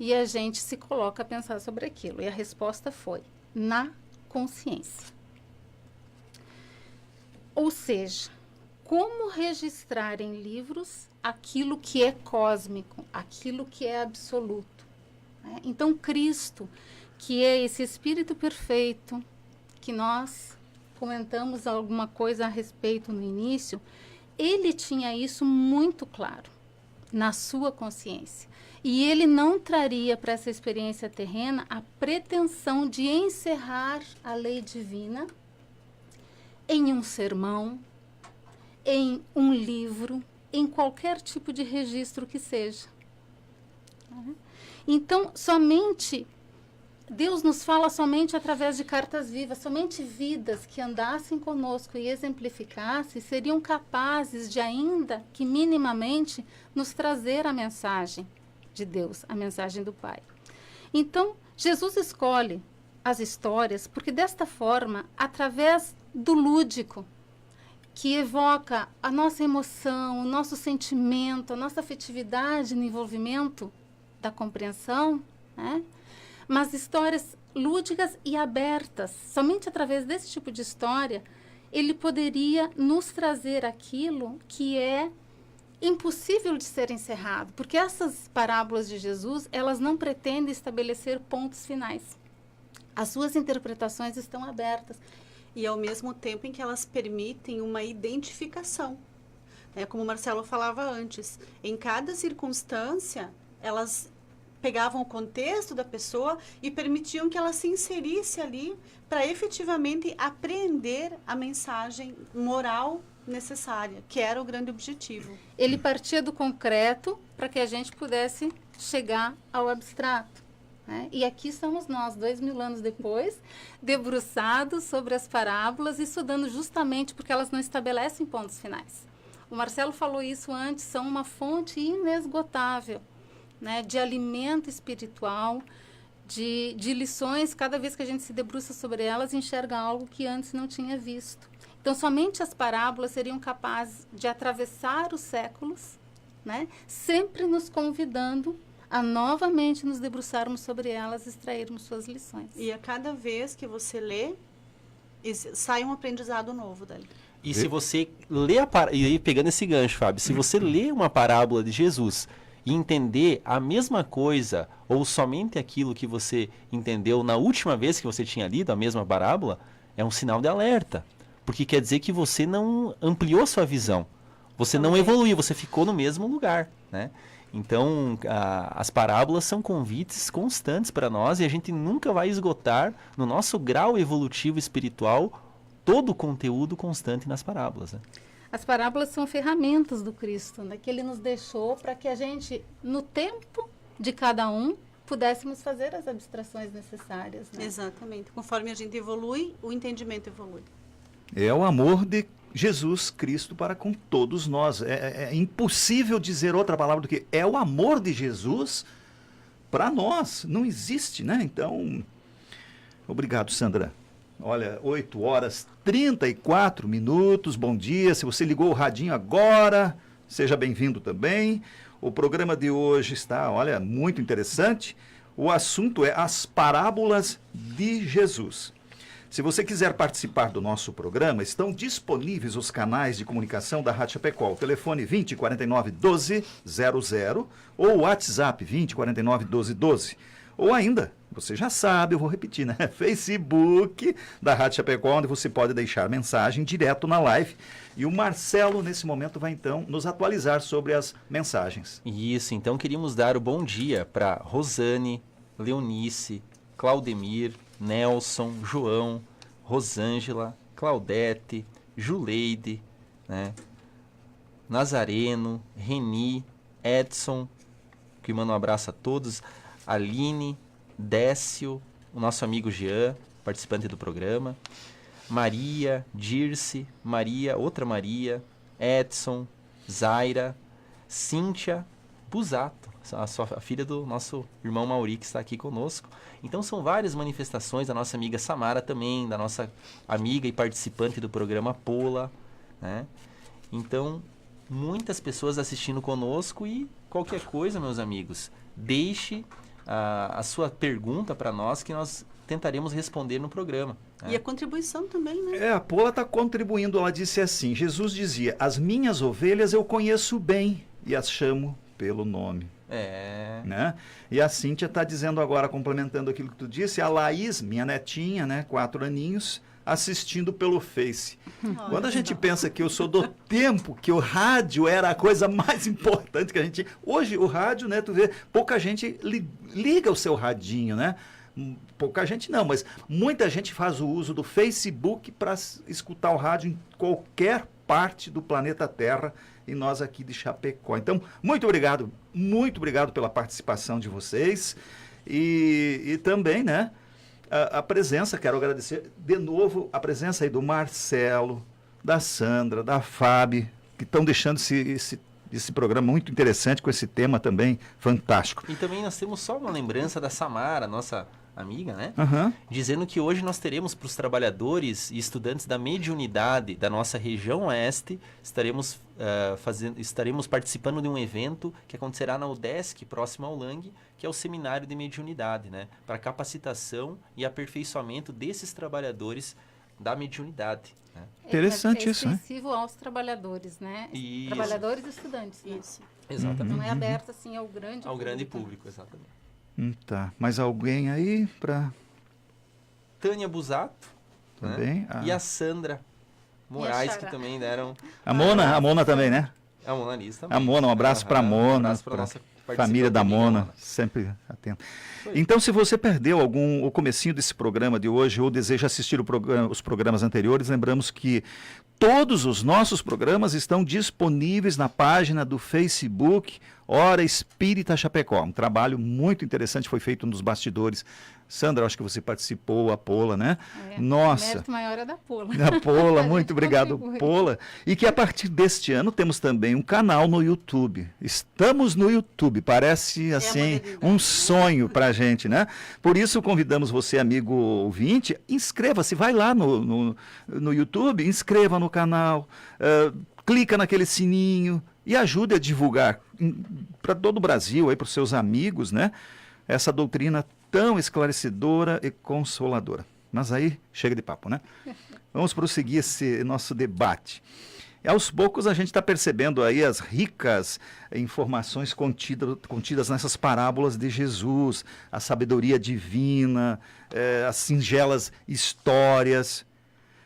e a gente se coloca a pensar sobre aquilo. E a resposta foi, na consciência. Ou seja, como registrar em livros aquilo que é cósmico, aquilo que é absoluto, né? Então, Cristo, que é esse Espírito perfeito, que nós comentamos alguma coisa a respeito no início, ele tinha isso muito claro na sua consciência. E ele não traria para essa experiência terrena a pretensão de encerrar a lei divina em um sermão, em um livro, em qualquer tipo de registro que seja. Então, Deus nos fala somente através de cartas vivas, somente vidas que andassem conosco e exemplificassem seriam capazes de, ainda que minimamente, nos trazer a mensagem de Deus, a mensagem do Pai. Então, Jesus escolhe as histórias porque, desta forma, através do lúdico, que evoca a nossa emoção, o nosso sentimento, a nossa afetividade no envolvimento da compreensão, né? Mas histórias lúdicas e abertas. Somente através desse tipo de história, ele poderia nos trazer aquilo que é impossível de ser encerrado. Porque essas parábolas de Jesus, elas não pretendem estabelecer pontos finais. As suas interpretações estão abertas. E ao mesmo tempo em que elas permitem uma identificação. Como o Marcelo falava antes, em cada circunstância, elas pegavam o contexto da pessoa e permitiam que ela se inserisse ali para efetivamente apreender a mensagem moral necessária, que era o grande objetivo. Ele partia do concreto para que a gente pudesse chegar ao abstrato, né? E aqui estamos nós, 2000 anos depois, debruçados sobre as parábolas, estudando justamente porque elas não estabelecem pontos finais. O Marcelo falou isso antes, são uma fonte inesgotável, né, de alimento espiritual, de lições. Cada vez que a gente se debruça sobre elas, enxerga algo que antes não tinha visto. Então, somente as parábolas seriam capazes de atravessar os séculos, né, sempre nos convidando a novamente nos debruçarmos sobre elas e extrairmos suas lições. E a cada vez que você lê, sai um aprendizado novo dali. E se você lê e aí pegando esse gancho, Fábio, se você lê uma parábola de Jesus e entender a mesma coisa, ou somente aquilo que você entendeu na última vez que você tinha lido a mesma parábola, é um sinal de alerta. porque quer dizer que você não ampliou sua visão. Você não evoluiu, você ficou no mesmo lugar, né? Então, as parábolas são convites constantes para nós e a gente nunca vai esgotar, no nosso grau evolutivo espiritual, todo o conteúdo constante nas parábolas, né? As parábolas são ferramentas do Cristo, né, que ele nos deixou para que a gente, no tempo de cada um, pudéssemos fazer as abstrações necessárias. Né? Exatamente. Conforme a gente evolui, o entendimento evolui. É o amor de Jesus Cristo para com todos nós. É impossível dizer outra palavra do que é o amor de Jesus para nós. Não existe, né? Então, obrigado, Sandra. Olha, 8h34. Bom dia. Se você ligou o radinho agora, seja bem-vindo também. O programa de hoje está, olha, muito interessante. O assunto é as parábolas de Jesus. Se você quiser participar do nosso programa, estão disponíveis os canais de comunicação da Rádio Chapecó. O telefone 20 49 12 00 ou o WhatsApp 20 49 12 12. Ou ainda, você já sabe, eu vou repetir, né? Facebook da Rádio Chapecó, onde você pode deixar mensagem direto na live. E o Marcelo, nesse momento, vai então nos atualizar sobre as mensagens. Isso, então queríamos dar o bom dia para Rosane, Leonice, Claudemir, Nelson, João, Rosângela, Claudete, Juleide, né? Nazareno, Reni, Edson, que manda um abraço a todos, Aline, Décio, o nosso amigo Jean, participante do programa, Maria, Dirce, Maria, outra Maria, Edson, Zaira, Cíntia, Busato, a filha do nosso irmão Mauri, que está aqui conosco. Então são várias manifestações da nossa amiga Samara também, da nossa amiga e participante do programa Pola, né? Então, muitas pessoas assistindo conosco e qualquer coisa, meus amigos, deixe a sua pergunta para nós que nós tentaremos responder no programa. Né? E a contribuição também, né? A Pola está contribuindo, ela disse assim, Jesus dizia, as minhas ovelhas eu conheço bem e as chamo pelo nome. Né? E a Cíntia está dizendo agora, complementando aquilo que tu disse, a Laís, minha netinha, né, 4 aninhos, assistindo pelo Face. Quando a gente pensa que eu sou do tempo que o rádio era a coisa mais importante que a gente... Hoje o rádio, né, tu vê, pouca gente liga o seu radinho, né? Pouca gente não, mas muita gente faz o uso do Facebook para escutar o rádio em qualquer parte do planeta Terra e nós aqui de Chapecó. Então, muito obrigado pela participação de vocês e também, né, a presença, quero agradecer de novo a presença aí do Marcelo, da Sandra, da Fábio, que estão deixando esse programa muito interessante com esse tema também fantástico. E também nós temos só uma lembrança da Samara, nossa amiga, né? Uhum. Dizendo que hoje nós teremos para os trabalhadores e estudantes da mediunidade da nossa região oeste, estaremos participando de um evento que acontecerá na UDESC, próximo ao Lang, que é o Seminário de Mediunidade, né? Para capacitação e aperfeiçoamento desses trabalhadores da mediunidade. Né? Interessante isso, né? É extensivo aos trabalhadores, né? Isso. Trabalhadores e estudantes. Né? Isso. Exatamente. Não é aberto assim ao grande público. Ao grande público, exatamente. Tá. Mais alguém aí para... Tânia Busato, também, né? E a Sandra Moraes, que também deram... A Mona também, né? A Mona Lisa também. A Mona, um abraço para a Mona, um abraço para nossa família da Mona, sempre atento. Então, se você perdeu o comecinho desse programa de hoje ou deseja assistir os programas anteriores, lembramos que todos os nossos programas estão disponíveis na página do Facebook Hora Espírita Chapecó. Um trabalho muito interessante foi feito nos bastidores. Sandra, acho que você participou, a Pola, né? Nossa. O mérito maior é da Pola. Da Pola, muito obrigado, Pola. E que a partir deste ano temos também um canal no YouTube. Estamos no YouTube, parece assim um sonho pra gente, né? Por isso convidamos você, amigo ouvinte, inscreva-se, vai lá no YouTube, inscreva no canal, clica naquele sininho e ajude a divulgar para todo o Brasil, para os seus amigos, né? Essa doutrina tão esclarecedora e consoladora. Mas aí, chega de papo, né? Vamos prosseguir esse nosso debate. E aos poucos a gente está percebendo aí as ricas informações contidas nessas parábolas de Jesus, a sabedoria divina, as singelas histórias.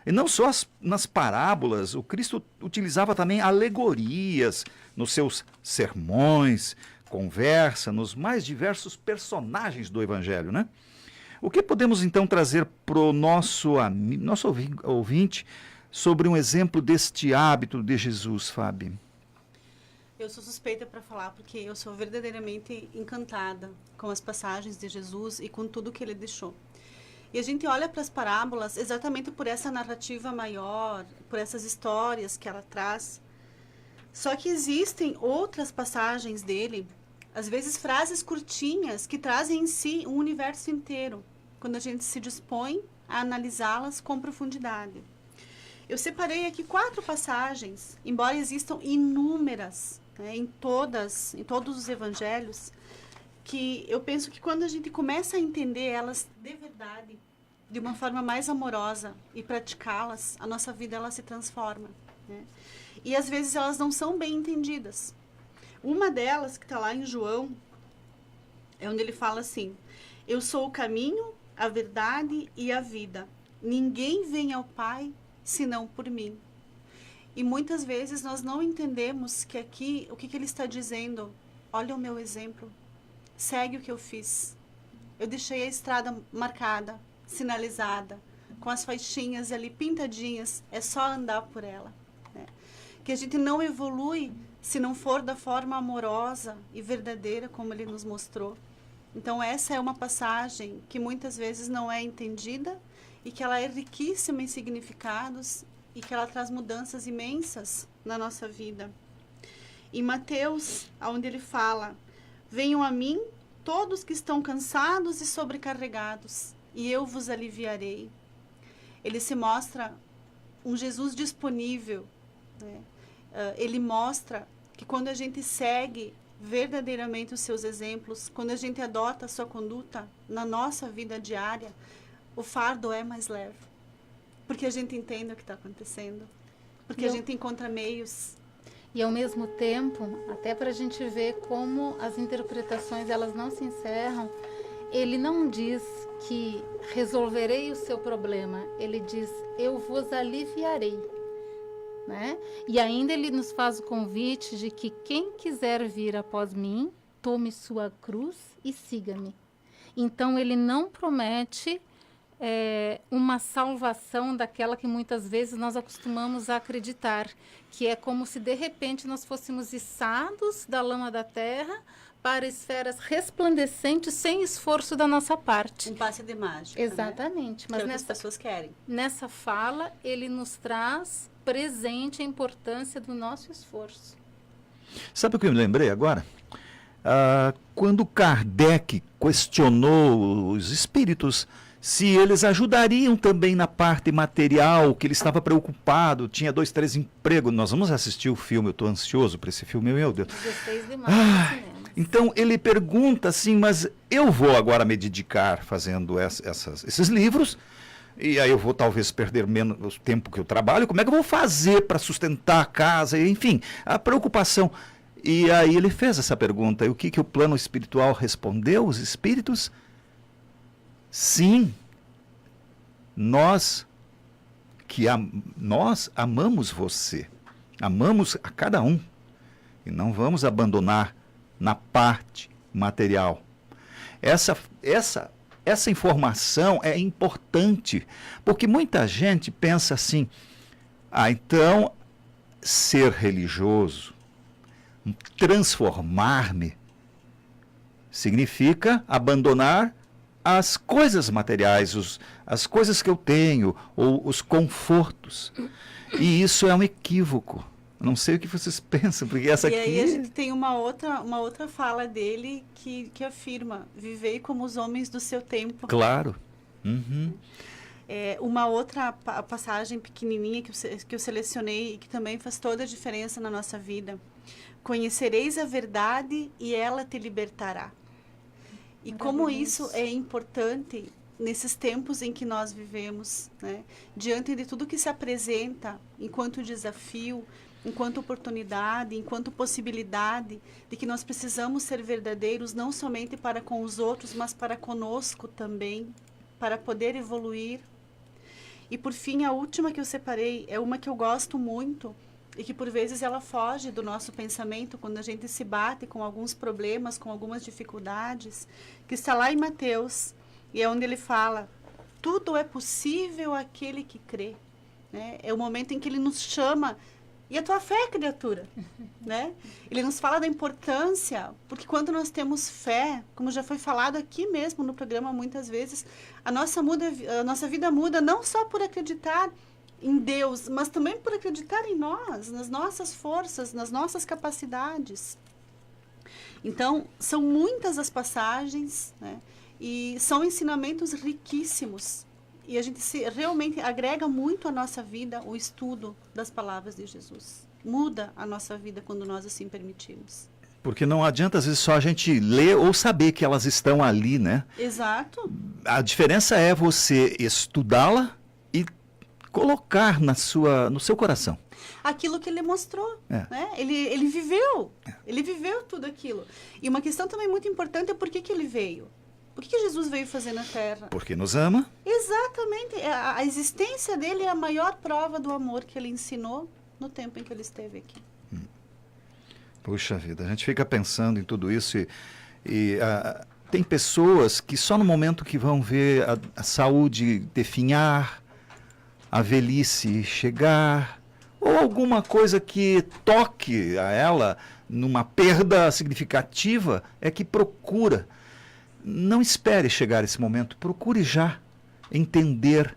E não só nas parábolas, o Cristo utilizava também alegorias nos seus sermões, conversa, nos mais diversos personagens do Evangelho, né? O que podemos então trazer para o nosso ouvinte sobre um exemplo deste hábito de Jesus, Fábio? Eu sou suspeita para falar porque eu sou verdadeiramente encantada com as passagens de Jesus e com tudo que ele deixou. E a gente olha para as parábolas exatamente por essa narrativa maior, por essas histórias que ela traz. Só que existem outras passagens dele, às vezes frases curtinhas, que trazem em si um universo inteiro, quando a gente se dispõe a analisá-las com profundidade. Eu separei aqui 4 passagens, embora existam inúmeras, né, em todos os evangelhos, que eu penso que quando a gente começa a entender elas de verdade, de uma forma mais amorosa e praticá-las, a nossa vida ela se transforma, né? E às vezes elas não são bem entendidas. Uma delas, que está lá em João, é onde ele fala assim: eu sou o caminho, a verdade e a vida. Ninguém vem ao Pai senão por mim. E muitas vezes nós não entendemos que aqui, o que ele está dizendo, olha o meu exemplo, segue o que eu fiz. Eu deixei a estrada marcada, sinalizada, com as faixinhas ali pintadinhas, é só andar por ela, né? Que a gente não evolui se não for da forma amorosa e verdadeira como ele nos mostrou. Então essa é uma passagem que muitas vezes não é entendida e que ela é riquíssima em significados e que ela traz mudanças imensas na nossa vida. Em Mateus, onde ele fala: venham a mim todos que estão cansados e sobrecarregados, e eu vos aliviarei. Ele se mostra um Jesus disponível, né? Ele mostra que quando a gente segue verdadeiramente os seus exemplos, quando a gente adota a sua conduta na nossa vida diária, o fardo é mais leve. Porque a gente entende o que está acontecendo. Porque a gente encontra meios. E ao mesmo tempo, até para a gente ver como as interpretações elas não se encerram, ele não diz que resolverei o seu problema, ele diz: eu vos aliviarei, né? E ainda ele nos faz o convite de que quem quiser vir após mim, tome sua cruz e siga-me. Então ele não promete uma salvação daquela que muitas vezes nós acostumamos a acreditar, que é como se de repente nós fôssemos içados da lama da terra para esferas resplandecentes sem esforço da nossa parte. Um passe de mágica. Exatamente. Né? Mas as pessoas querem. Nessa fala, ele nos traz presente a importância do nosso esforço. Sabe o que eu me lembrei agora? Quando Kardec questionou os espíritos se eles ajudariam também na parte material, que ele estava preocupado, tinha 2, 3 empregos. Nós vamos assistir o filme, eu estou ansioso para esse filme, meu Deus. 16 de março. Então ele pergunta assim: mas eu vou agora me dedicar fazendo esses livros, e aí eu vou talvez perder menos o tempo que eu trabalho, como é que eu vou fazer para sustentar a casa, enfim, a preocupação. E aí ele fez essa pergunta, e o que o plano espiritual respondeu, os espíritos? Sim, nós amamos você, amamos a cada um, e não vamos abandonar na parte material. Essa informação é importante, porque muita gente pensa assim: então ser religioso, transformar-me, significa abandonar as coisas materiais, as coisas que eu tenho, ou os confortos. E isso é um equívoco. Não sei o que vocês pensam, porque essa aqui... E aí a gente tem uma outra fala dele que afirma: vivei como os homens do seu tempo. Claro. Uhum. Uma outra passagem pequenininha que eu selecionei e que também faz toda a diferença na nossa vida: conhecereis a verdade e ela te libertará. E como isso é importante nesses tempos em que nós vivemos, né? Diante de tudo que se apresenta enquanto desafio, enquanto oportunidade, enquanto possibilidade de que nós precisamos ser verdadeiros não somente para com os outros, mas para conosco também, para poder evoluir. E por fim, a última que eu separei é uma que eu gosto muito e que por vezes ela foge do nosso pensamento quando a gente se bate com alguns problemas, com algumas dificuldades, que está lá em Mateus, e é onde ele fala: tudo é possível àquele que crê. Né? É o momento em que ele nos chama: e a tua fé, criatura? Né? Ele nos fala da importância, porque quando nós temos fé, como já foi falado aqui mesmo no programa muitas vezes, a nossa vida muda não só por acreditar em Deus, mas também por acreditar em nós, nas nossas forças, nas nossas capacidades. Então, são muitas as passagens, né? E são ensinamentos riquíssimos. E a gente realmente agrega muito à nossa vida o estudo das palavras de Jesus. Muda a nossa vida quando nós assim permitimos. Porque não adianta, às vezes, só a gente ler ou saber que elas estão ali, né? Exato. A diferença é você estudá-la e colocar no seu coração. Aquilo que ele mostrou, né? Ele viveu, ele viveu tudo aquilo. E uma questão também muito importante é por que ele veio. O que Jesus veio fazer na Terra? Porque nos ama. Exatamente. A existência dele é a maior prova do amor que ele ensinou no tempo em que ele esteve aqui. Puxa vida, a gente fica pensando em tudo isso e tem pessoas que só no momento que vão ver a saúde definhar, a velhice chegar, ou alguma coisa que toque a ela numa perda significativa, é que procura. Não espere chegar esse momento, procure já entender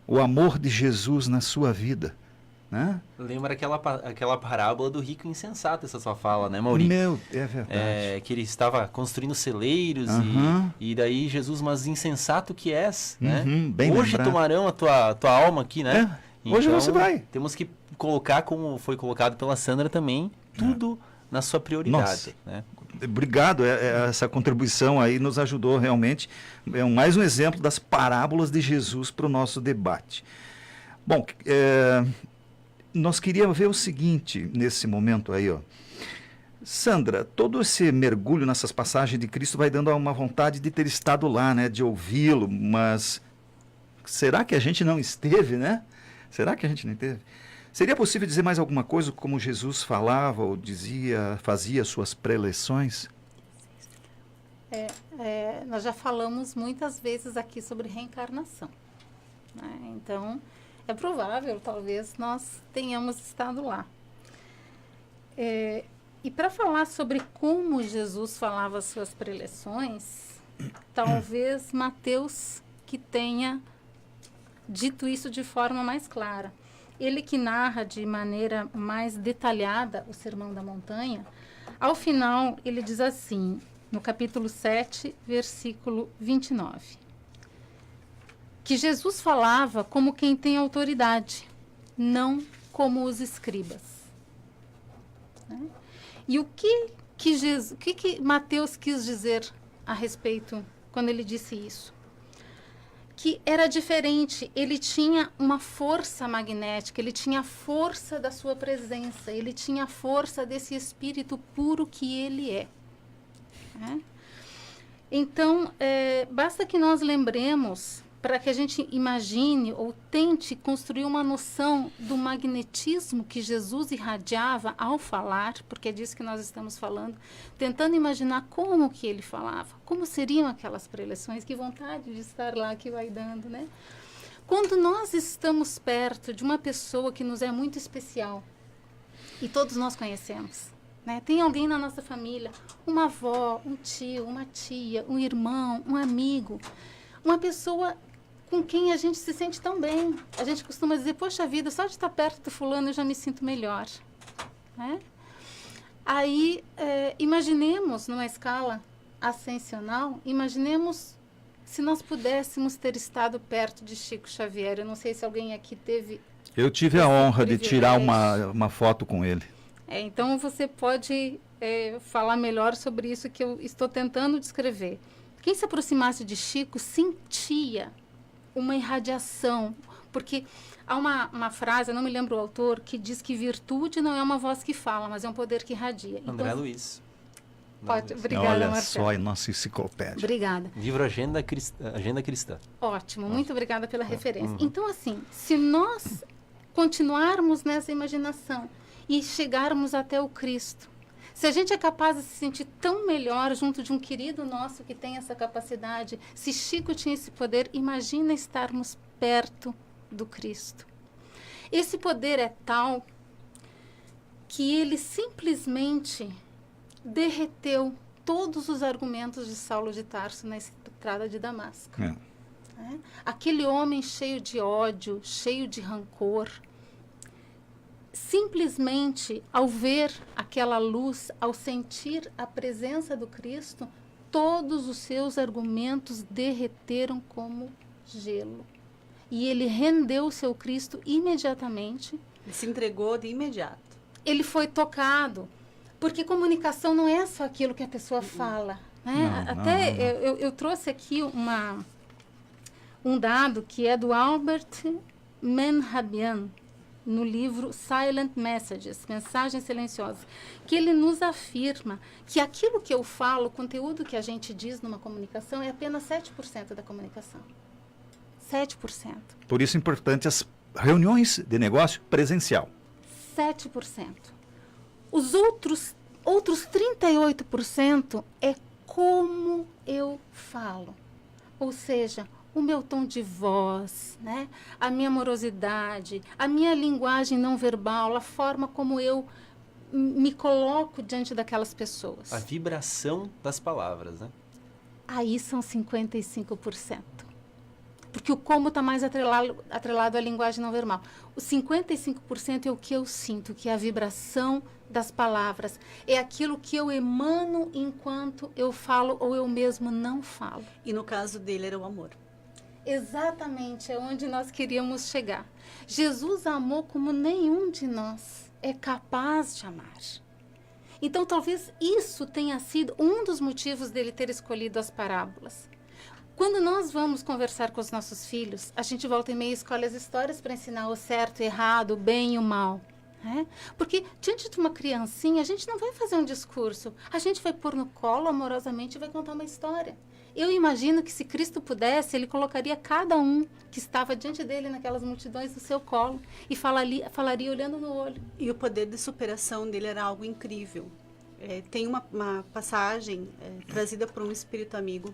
o amor de Jesus na sua vida. Né? Lembra aquela parábola do rico insensato, essa sua fala, né, Maurício? É verdade. Que ele estava construindo celeiros e daí Jesus, mas insensato que és, né? Bem hoje lembrado. Tomarão a tua alma aqui, né? Hoje então, você vai. Temos que colocar, como foi colocado pela Sandra também, tudo na sua prioridade. Né? Obrigado, essa contribuição aí nos ajudou realmente. É mais um exemplo das parábolas de Jesus para o nosso debate. Bom, nós queríamos ver o seguinte nesse momento aí, ó. Sandra, todo esse mergulho nessas passagens de Cristo vai dando uma vontade de ter estado lá, né, de ouvi-lo, mas será que a gente não esteve, né? Será que a gente não esteve? Seria possível dizer mais alguma coisa como Jesus falava ou dizia, fazia suas preleções? Nós já falamos muitas vezes aqui sobre reencarnação, né? Então, é provável, talvez, nós tenhamos estado lá. E para falar sobre como Jesus falava suas preleções, talvez Mateus que tenha dito isso de forma mais clara. Ele que narra de maneira mais detalhada o Sermão da Montanha, ao final ele diz assim, no capítulo 7, versículo 29, que Jesus falava como quem tem autoridade, não como os escribas. Né? E o que Mateus quis dizer a respeito quando ele disse isso? Que era diferente, ele tinha uma força magnética, ele tinha a força da sua presença, ele tinha a força desse espírito puro que ele é. Né? Então, basta que nós lembremos, para que a gente imagine ou tente construir uma noção do magnetismo que Jesus irradiava ao falar, porque é disso que nós estamos falando, tentando imaginar como que ele falava, como seriam aquelas preleções, que vontade de estar lá que vai dando, né? Quando nós estamos perto de uma pessoa que nos é muito especial, e todos nós conhecemos, né? Tem alguém na nossa família, uma avó, um tio, uma tia, um irmão, um amigo, uma pessoa com quem a gente se sente tão bem. A gente costuma dizer, poxa vida, só de estar perto do fulano eu já me sinto melhor. Né? Aí, imaginemos numa escala ascensional, imaginemos se nós pudéssemos ter estado perto de Chico Xavier. Eu não sei se alguém aqui teve... Eu tive a honra de tirar uma foto com ele. Então, você pode falar melhor sobre isso que eu estou tentando descrever. Quem se aproximasse de Chico sentia uma irradiação, porque há uma frase, eu não me lembro o autor, que diz que virtude não é uma voz que fala, mas é um poder que irradia. André Luiz. Pode, obrigada, Olha Marcelo. só, é nossa enciclopédia. Obrigada. Livro Agenda Cristã. Ótimo, muito obrigada pela referência. Então, assim, se nós continuarmos nessa imaginação e chegarmos até o Cristo, se a gente é capaz de se sentir tão melhor junto de um querido nosso que tem essa capacidade, se Chico tinha esse poder, imagina estarmos perto do Cristo. Esse poder é tal que ele simplesmente derreteu todos os argumentos de Saulo de Tarso na estrada de Damasco. É. Aquele homem cheio de ódio, cheio de rancor, simplesmente ao ver aquela luz, ao sentir a presença do Cristo, todos os seus argumentos derreteram como gelo. E ele rendeu o seu Cristo imediatamente. Ele se entregou de imediato. Ele foi tocado, porque comunicação não é só aquilo que a pessoa fala. Né? Eu trouxe aqui um dado que é do Albert Menhabian, no livro Silent Messages, Mensagens Silenciosas, que ele nos afirma que aquilo que eu falo, o conteúdo que a gente diz numa comunicação é apenas 7% da comunicação. 7%. Por isso é importante as reuniões de negócio presencial. 7%. Os outros 38% é como eu falo. Ou seja, o meu tom de voz, né? A minha amorosidade, a minha linguagem não verbal, a forma como eu me coloco diante daquelas pessoas. A vibração das palavras, né? Aí são 55%. Porque o como está mais atrelado à linguagem não verbal. O 55% é o que eu sinto, que é a vibração das palavras. É aquilo que eu emano enquanto eu falo ou eu mesmo não falo. E no caso dele era o amor. Exatamente, é onde nós queríamos chegar. Jesus amou como nenhum de nós é capaz de amar. Então, talvez isso tenha sido um dos motivos dele ter escolhido as parábolas. Quando nós vamos conversar com os nossos filhos, a gente volta e meia escolhe as histórias para ensinar o certo, o errado, o bem e o mal. Né? Porque diante de uma criancinha, a gente não vai fazer um discurso. A gente vai pôr no colo amorosamente e vai contar uma história. Eu imagino que se Cristo pudesse, ele colocaria cada um que estava diante dele naquelas multidões no seu colo e falaria olhando no olho. E o poder de superação dele era algo incrível. Tem uma passagem trazida por um espírito amigo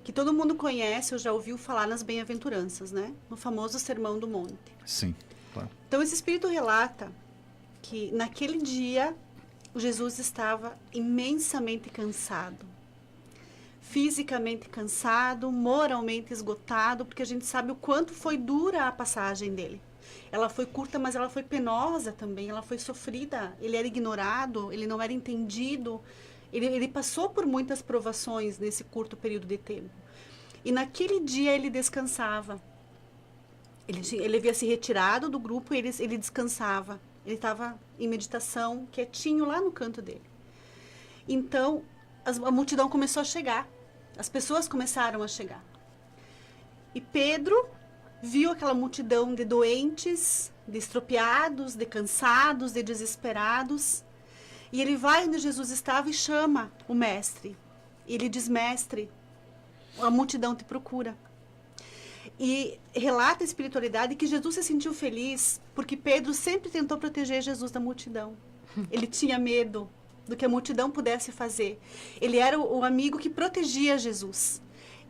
que todo mundo conhece ou já ouviu falar nas bem-aventuranças, né? No famoso Sermão do Monte. Sim, claro. Então, esse espírito relata que naquele dia o Jesus estava imensamente cansado. Fisicamente cansado, moralmente esgotado, porque a gente sabe o quanto foi dura a passagem dele. Ela foi curta, mas ela foi penosa também, ela foi sofrida, ele era ignorado, ele não era entendido, ele passou por muitas provações nesse curto período de tempo. E naquele dia ele descansava. Ele havia se retirado do grupo e ele descansava. Ele estava em meditação, quietinho lá no canto dele. Então, a multidão começou a chegar. As pessoas começaram a chegar. E Pedro viu aquela multidão de doentes, de estropiados, de cansados, de desesperados. E ele vai onde Jesus estava e chama o mestre. E ele diz: mestre, a multidão te procura. E relata a espiritualidade que Jesus se sentiu feliz porque Pedro sempre tentou proteger Jesus da multidão. Ele tinha medo do que a multidão pudesse fazer. Ele era o amigo que protegia Jesus.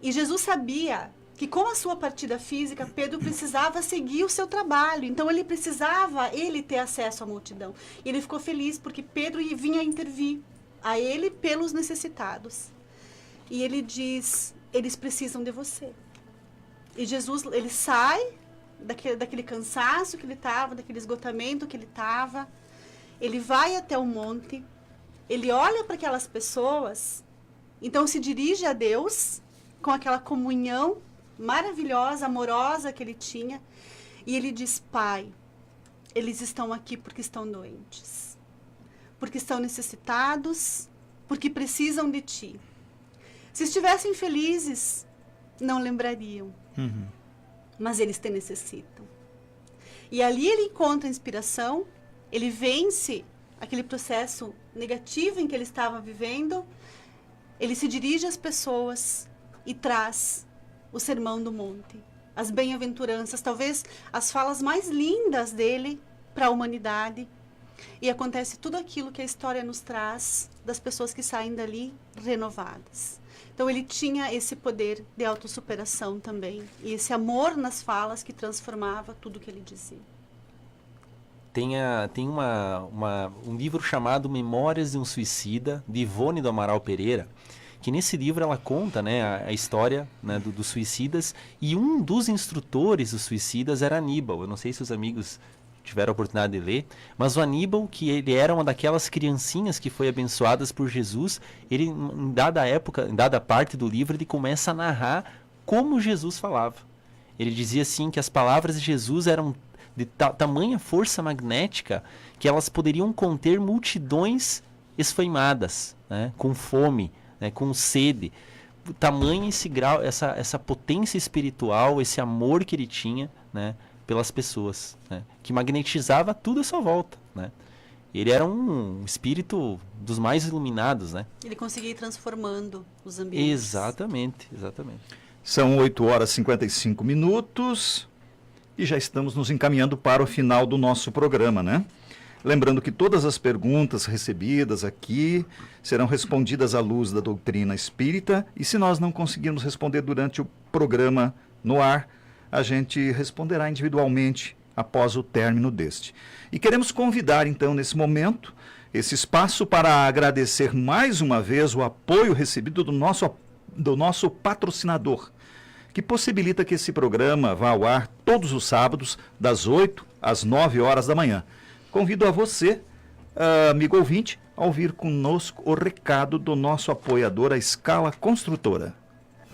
E Jesus sabia que com a sua partida física, Pedro precisava seguir o seu trabalho. Então, ele precisava ter acesso à multidão. E ele ficou feliz porque Pedro vinha intervir a ele pelos necessitados. E ele diz: eles precisam de você. E Jesus, ele sai daquele cansaço que ele estava, daquele esgotamento que ele estava. Ele vai até o monte. Ele olha para aquelas pessoas, então se dirige a Deus com aquela comunhão maravilhosa, amorosa que ele tinha. E ele diz: Pai, eles estão aqui porque estão doentes, porque estão necessitados, porque precisam de Ti. Se estivessem felizes, não lembrariam. Mas eles te necessitam. E ali ele encontra a inspiração, ele vence aquele processo negativo em que ele estava vivendo, ele se dirige às pessoas e traz o Sermão do Monte, as bem-aventuranças, talvez as falas mais lindas dele para a humanidade. E acontece tudo aquilo que a história nos traz das pessoas que saem dali renovadas. Então ele tinha esse poder de autossuperação também, e esse amor nas falas que transformava tudo que ele dizia. Tem um livro chamado Memórias de um Suicida, de Ivone do Amaral Pereira, que nesse livro ela conta, né, a história, né, dos suicidas, e um dos instrutores dos suicidas era Aníbal. Eu não sei se os amigos tiveram a oportunidade de ler, mas o Aníbal, que ele era uma daquelas criancinhas que foi abençoadas por Jesus, ele, em dada parte do livro, ele começa a narrar como Jesus falava. Ele dizia assim que as palavras de Jesus eram de tamanha força magnética que elas poderiam conter multidões esfoimadas, né, com fome, né, com sede. Tamanho esse grau, essa potência espiritual, esse amor que ele tinha, né, pelas pessoas, né, que magnetizava tudo à sua volta, né. Ele era um espírito dos mais iluminados, né. Ele conseguia ir transformando os ambientes. Exatamente. São 8h55 e já estamos nos encaminhando para o final do nosso programa, né? Lembrando que todas as perguntas recebidas aqui serão respondidas à luz da doutrina espírita, e se nós não conseguirmos responder durante o programa no ar, a gente responderá individualmente após o término deste. E queremos convidar, então, nesse momento, esse espaço para agradecer mais uma vez o apoio recebido do nosso patrocinador, que possibilita que esse programa vá ao ar todos os sábados, das 8 às 9 horas da manhã. Convido a você, amigo ouvinte, a ouvir conosco o recado do nosso apoiador, a Scala Construtora.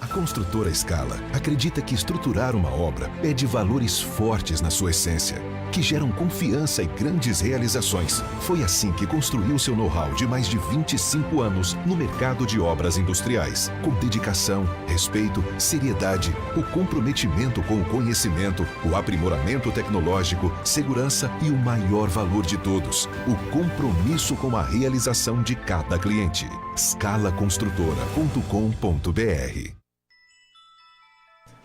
A construtora Scala acredita que estruturar uma obra pede valores fortes na sua essência, que geram confiança e grandes realizações. Foi assim que construiu seu know-how de mais de 25 anos no mercado de obras industriais. Com dedicação, respeito, seriedade, o comprometimento com o conhecimento, o aprimoramento tecnológico, segurança e o maior valor de todos, o compromisso com a realização de cada cliente. scalaconstrutora.com.br.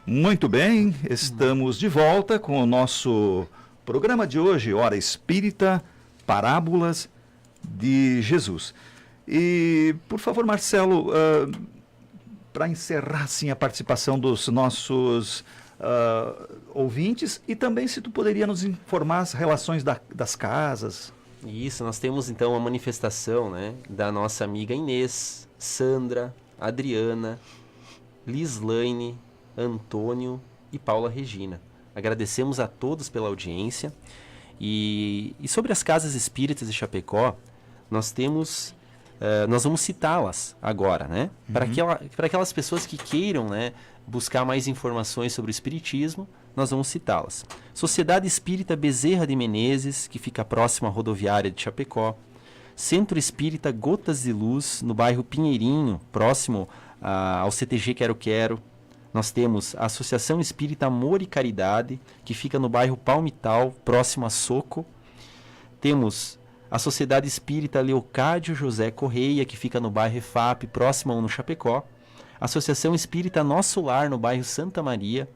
Muito bem, estamos de volta com o nosso programa de hoje, Hora Espírita, Parábolas de Jesus. E, por favor, Marcelo, para encerrar assim, a participação dos nossos ouvintes, e também se tu poderia nos informar as relações das casas. Isso, nós temos então a manifestação, né, da nossa amiga Inês, Sandra, Adriana, Lislaine, Antônio e Paula Regina. Agradecemos a todos pela audiência. E sobre as casas espíritas de Chapecó, nós vamos citá-las agora, né? Para aquelas pessoas que queiram, né, buscar mais informações sobre o espiritismo, nós vamos citá-las. Sociedade Espírita Bezerra de Menezes, que fica próximo à rodoviária de Chapecó. Centro Espírita Gotas de Luz, no bairro Pinheirinho, próximo ao CTG Quero Quero. Nós temos a Associação Espírita Amor e Caridade, que fica no bairro Palmital, próximo a Soco. Temos a Sociedade Espírita Leocádio José Correia, que fica no bairro EFAP, próximo ao no Chapecó. Associação Espírita Nosso Lar, no bairro Santa Maria.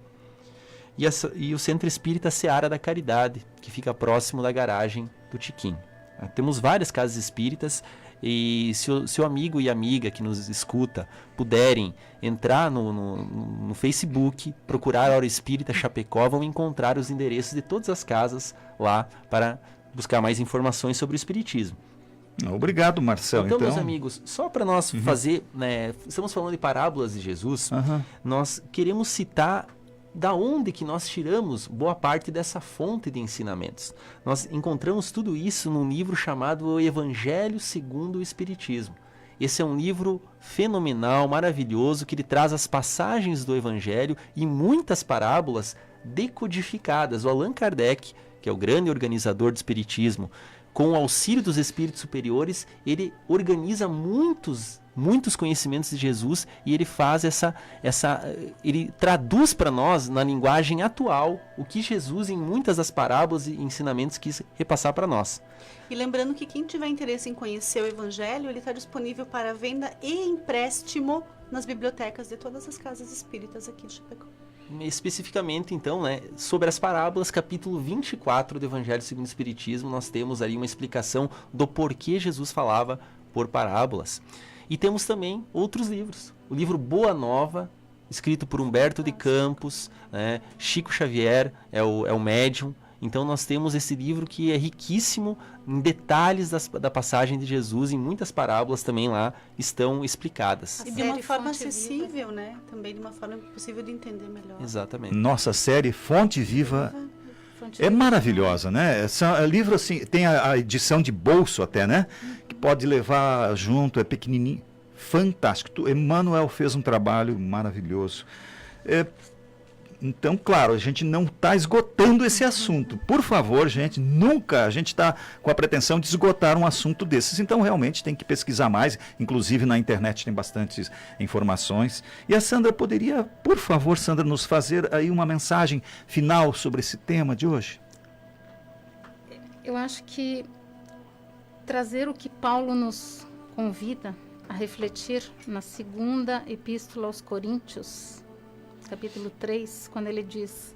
E o Centro Espírita Seara da Caridade, que fica próximo da garagem do Tiquim. Temos várias casas espíritas. E se o seu amigo e amiga que nos escuta puderem entrar no Facebook, procurar a Hora Espírita Chapecó, vão encontrar os endereços de todas as casas lá para buscar mais informações sobre o espiritismo. Obrigado, Marcelo. Então, meus amigos, só para nós fazer, né, estamos falando de parábolas de Jesus, nós queremos citar da onde que nós tiramos boa parte dessa fonte de ensinamentos. Nós encontramos tudo isso num livro chamado O Evangelho segundo o Espiritismo. Esse é um livro fenomenal, maravilhoso, que ele traz as passagens do Evangelho e muitas parábolas decodificadas. O Allan Kardec, que é o grande organizador do Espiritismo, com o auxílio dos espíritos superiores, ele organiza muitos muitos conhecimentos de Jesus e ele faz ele traduz para nós na linguagem atual o que Jesus em muitas das parábolas e ensinamentos quis repassar para nós. E lembrando que quem tiver interesse em conhecer o Evangelho, ele está disponível para venda e empréstimo nas bibliotecas de todas as casas espíritas aqui de Chapecó. Especificamente, então, né, sobre as parábolas, capítulo 24 do Evangelho segundo o Espiritismo, nós temos ali uma explicação do porquê Jesus falava por parábolas. E temos também outros livros. O livro Boa Nova, escrito por Humberto de Campos, né, Chico Xavier é o médium. Então nós temos esse livro que é riquíssimo em detalhes da passagem de Jesus, em muitas parábolas também lá estão explicadas. E de uma forma acessível, né? Também de uma forma possível de entender melhor. Exatamente. Nossa série Fonte Viva é maravilhosa, né? É livro assim, tem a edição de bolso até, né? Que pode levar junto, é pequenininho. Fantástico. Emmanuel fez um trabalho maravilhoso. Então, claro, a gente não está esgotando esse assunto. Por favor, gente, nunca a gente está com a pretensão de esgotar um assunto desses. Então, realmente tem que pesquisar mais. Inclusive, na internet tem bastantes informações. E a Sandra poderia, por favor, Sandra, nos fazer aí uma mensagem final sobre esse tema de hoje? Eu acho que trazer o que Paulo nos convida a refletir na segunda epístola aos Coríntios, capítulo 3, quando ele diz: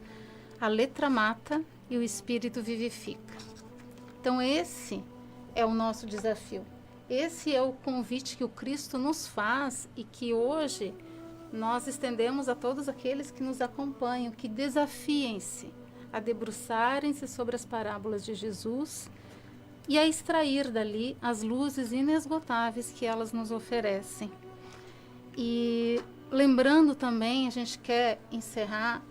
a letra mata e o espírito vivifica. Então esse é o nosso desafio. Esse é o convite que o Cristo nos faz e que hoje nós estendemos a todos aqueles que nos acompanham, que desafiem-se a debruçarem-se sobre as parábolas de Jesus e a extrair dali as luzes inesgotáveis que elas nos oferecem. E lembrando também, a gente quer encerrar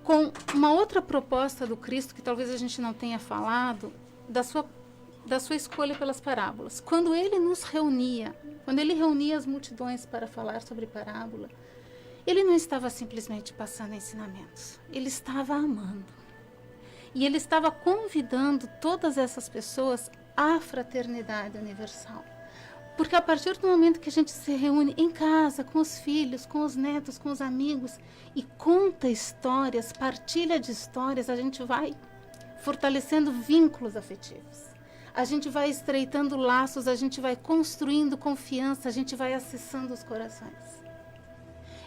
com uma outra proposta do Cristo, que talvez a gente não tenha falado, da sua escolha pelas parábolas. Quando ele nos reunia, quando ele reunia as multidões para falar sobre parábola, ele não estava simplesmente passando ensinamentos, ele estava amando. E ele estava convidando todas essas pessoas à fraternidade universal. Porque a partir do momento que a gente se reúne em casa, com os filhos, com os netos, com os amigos, e conta histórias, partilha de histórias, a gente vai fortalecendo vínculos afetivos. A gente vai estreitando laços, a gente vai construindo confiança, a gente vai acessando os corações.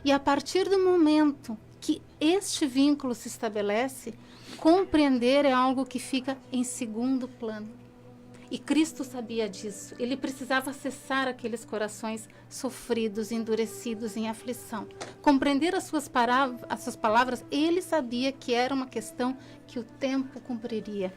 E a partir do momento que este vínculo se estabelece, compreender é algo que fica em segundo plano. E Cristo sabia disso. Ele precisava acessar aqueles corações sofridos, endurecidos, em aflição. Compreender as suas palavras, ele sabia que era uma questão que o tempo cumpriria.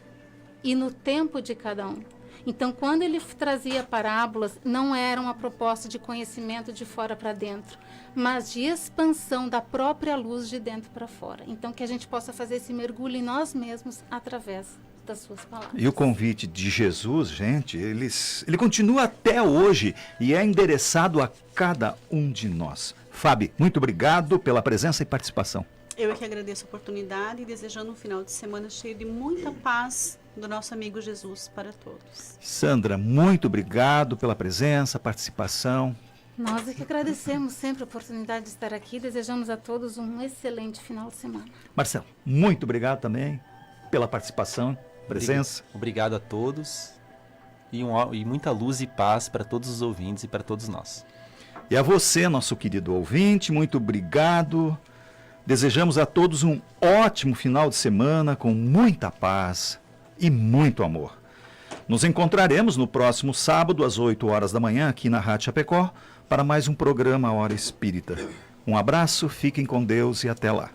E no tempo de cada um. Então, quando ele trazia parábolas, não era uma proposta de conhecimento de fora para dentro, mas de expansão da própria luz de dentro para fora. Então, que a gente possa fazer esse mergulho em nós mesmos através das suas palavras. E o convite de Jesus, gente, ele continua até hoje e é endereçado a cada um de nós. Fábio, muito obrigado pela presença e participação. Eu é que agradeço a oportunidade e desejando um final de semana cheio de muita paz do nosso amigo Jesus para todos. Sandra, muito obrigado pela presença, participação. Nós é que agradecemos sempre a oportunidade de estar aqui. Desejamos a todos um excelente final de semana. Marcelo, muito obrigado também pela participação, presença. Obrigado a todos e muita luz e paz para todos os ouvintes e para todos nós. E a você, nosso querido ouvinte, muito obrigado. Desejamos a todos um ótimo final de semana com muita paz e muito amor. Nos encontraremos no próximo sábado, às 8 horas da manhã, aqui na Rádio Chapecó, para mais um programa Hora Espírita. Um abraço, fiquem com Deus e até lá.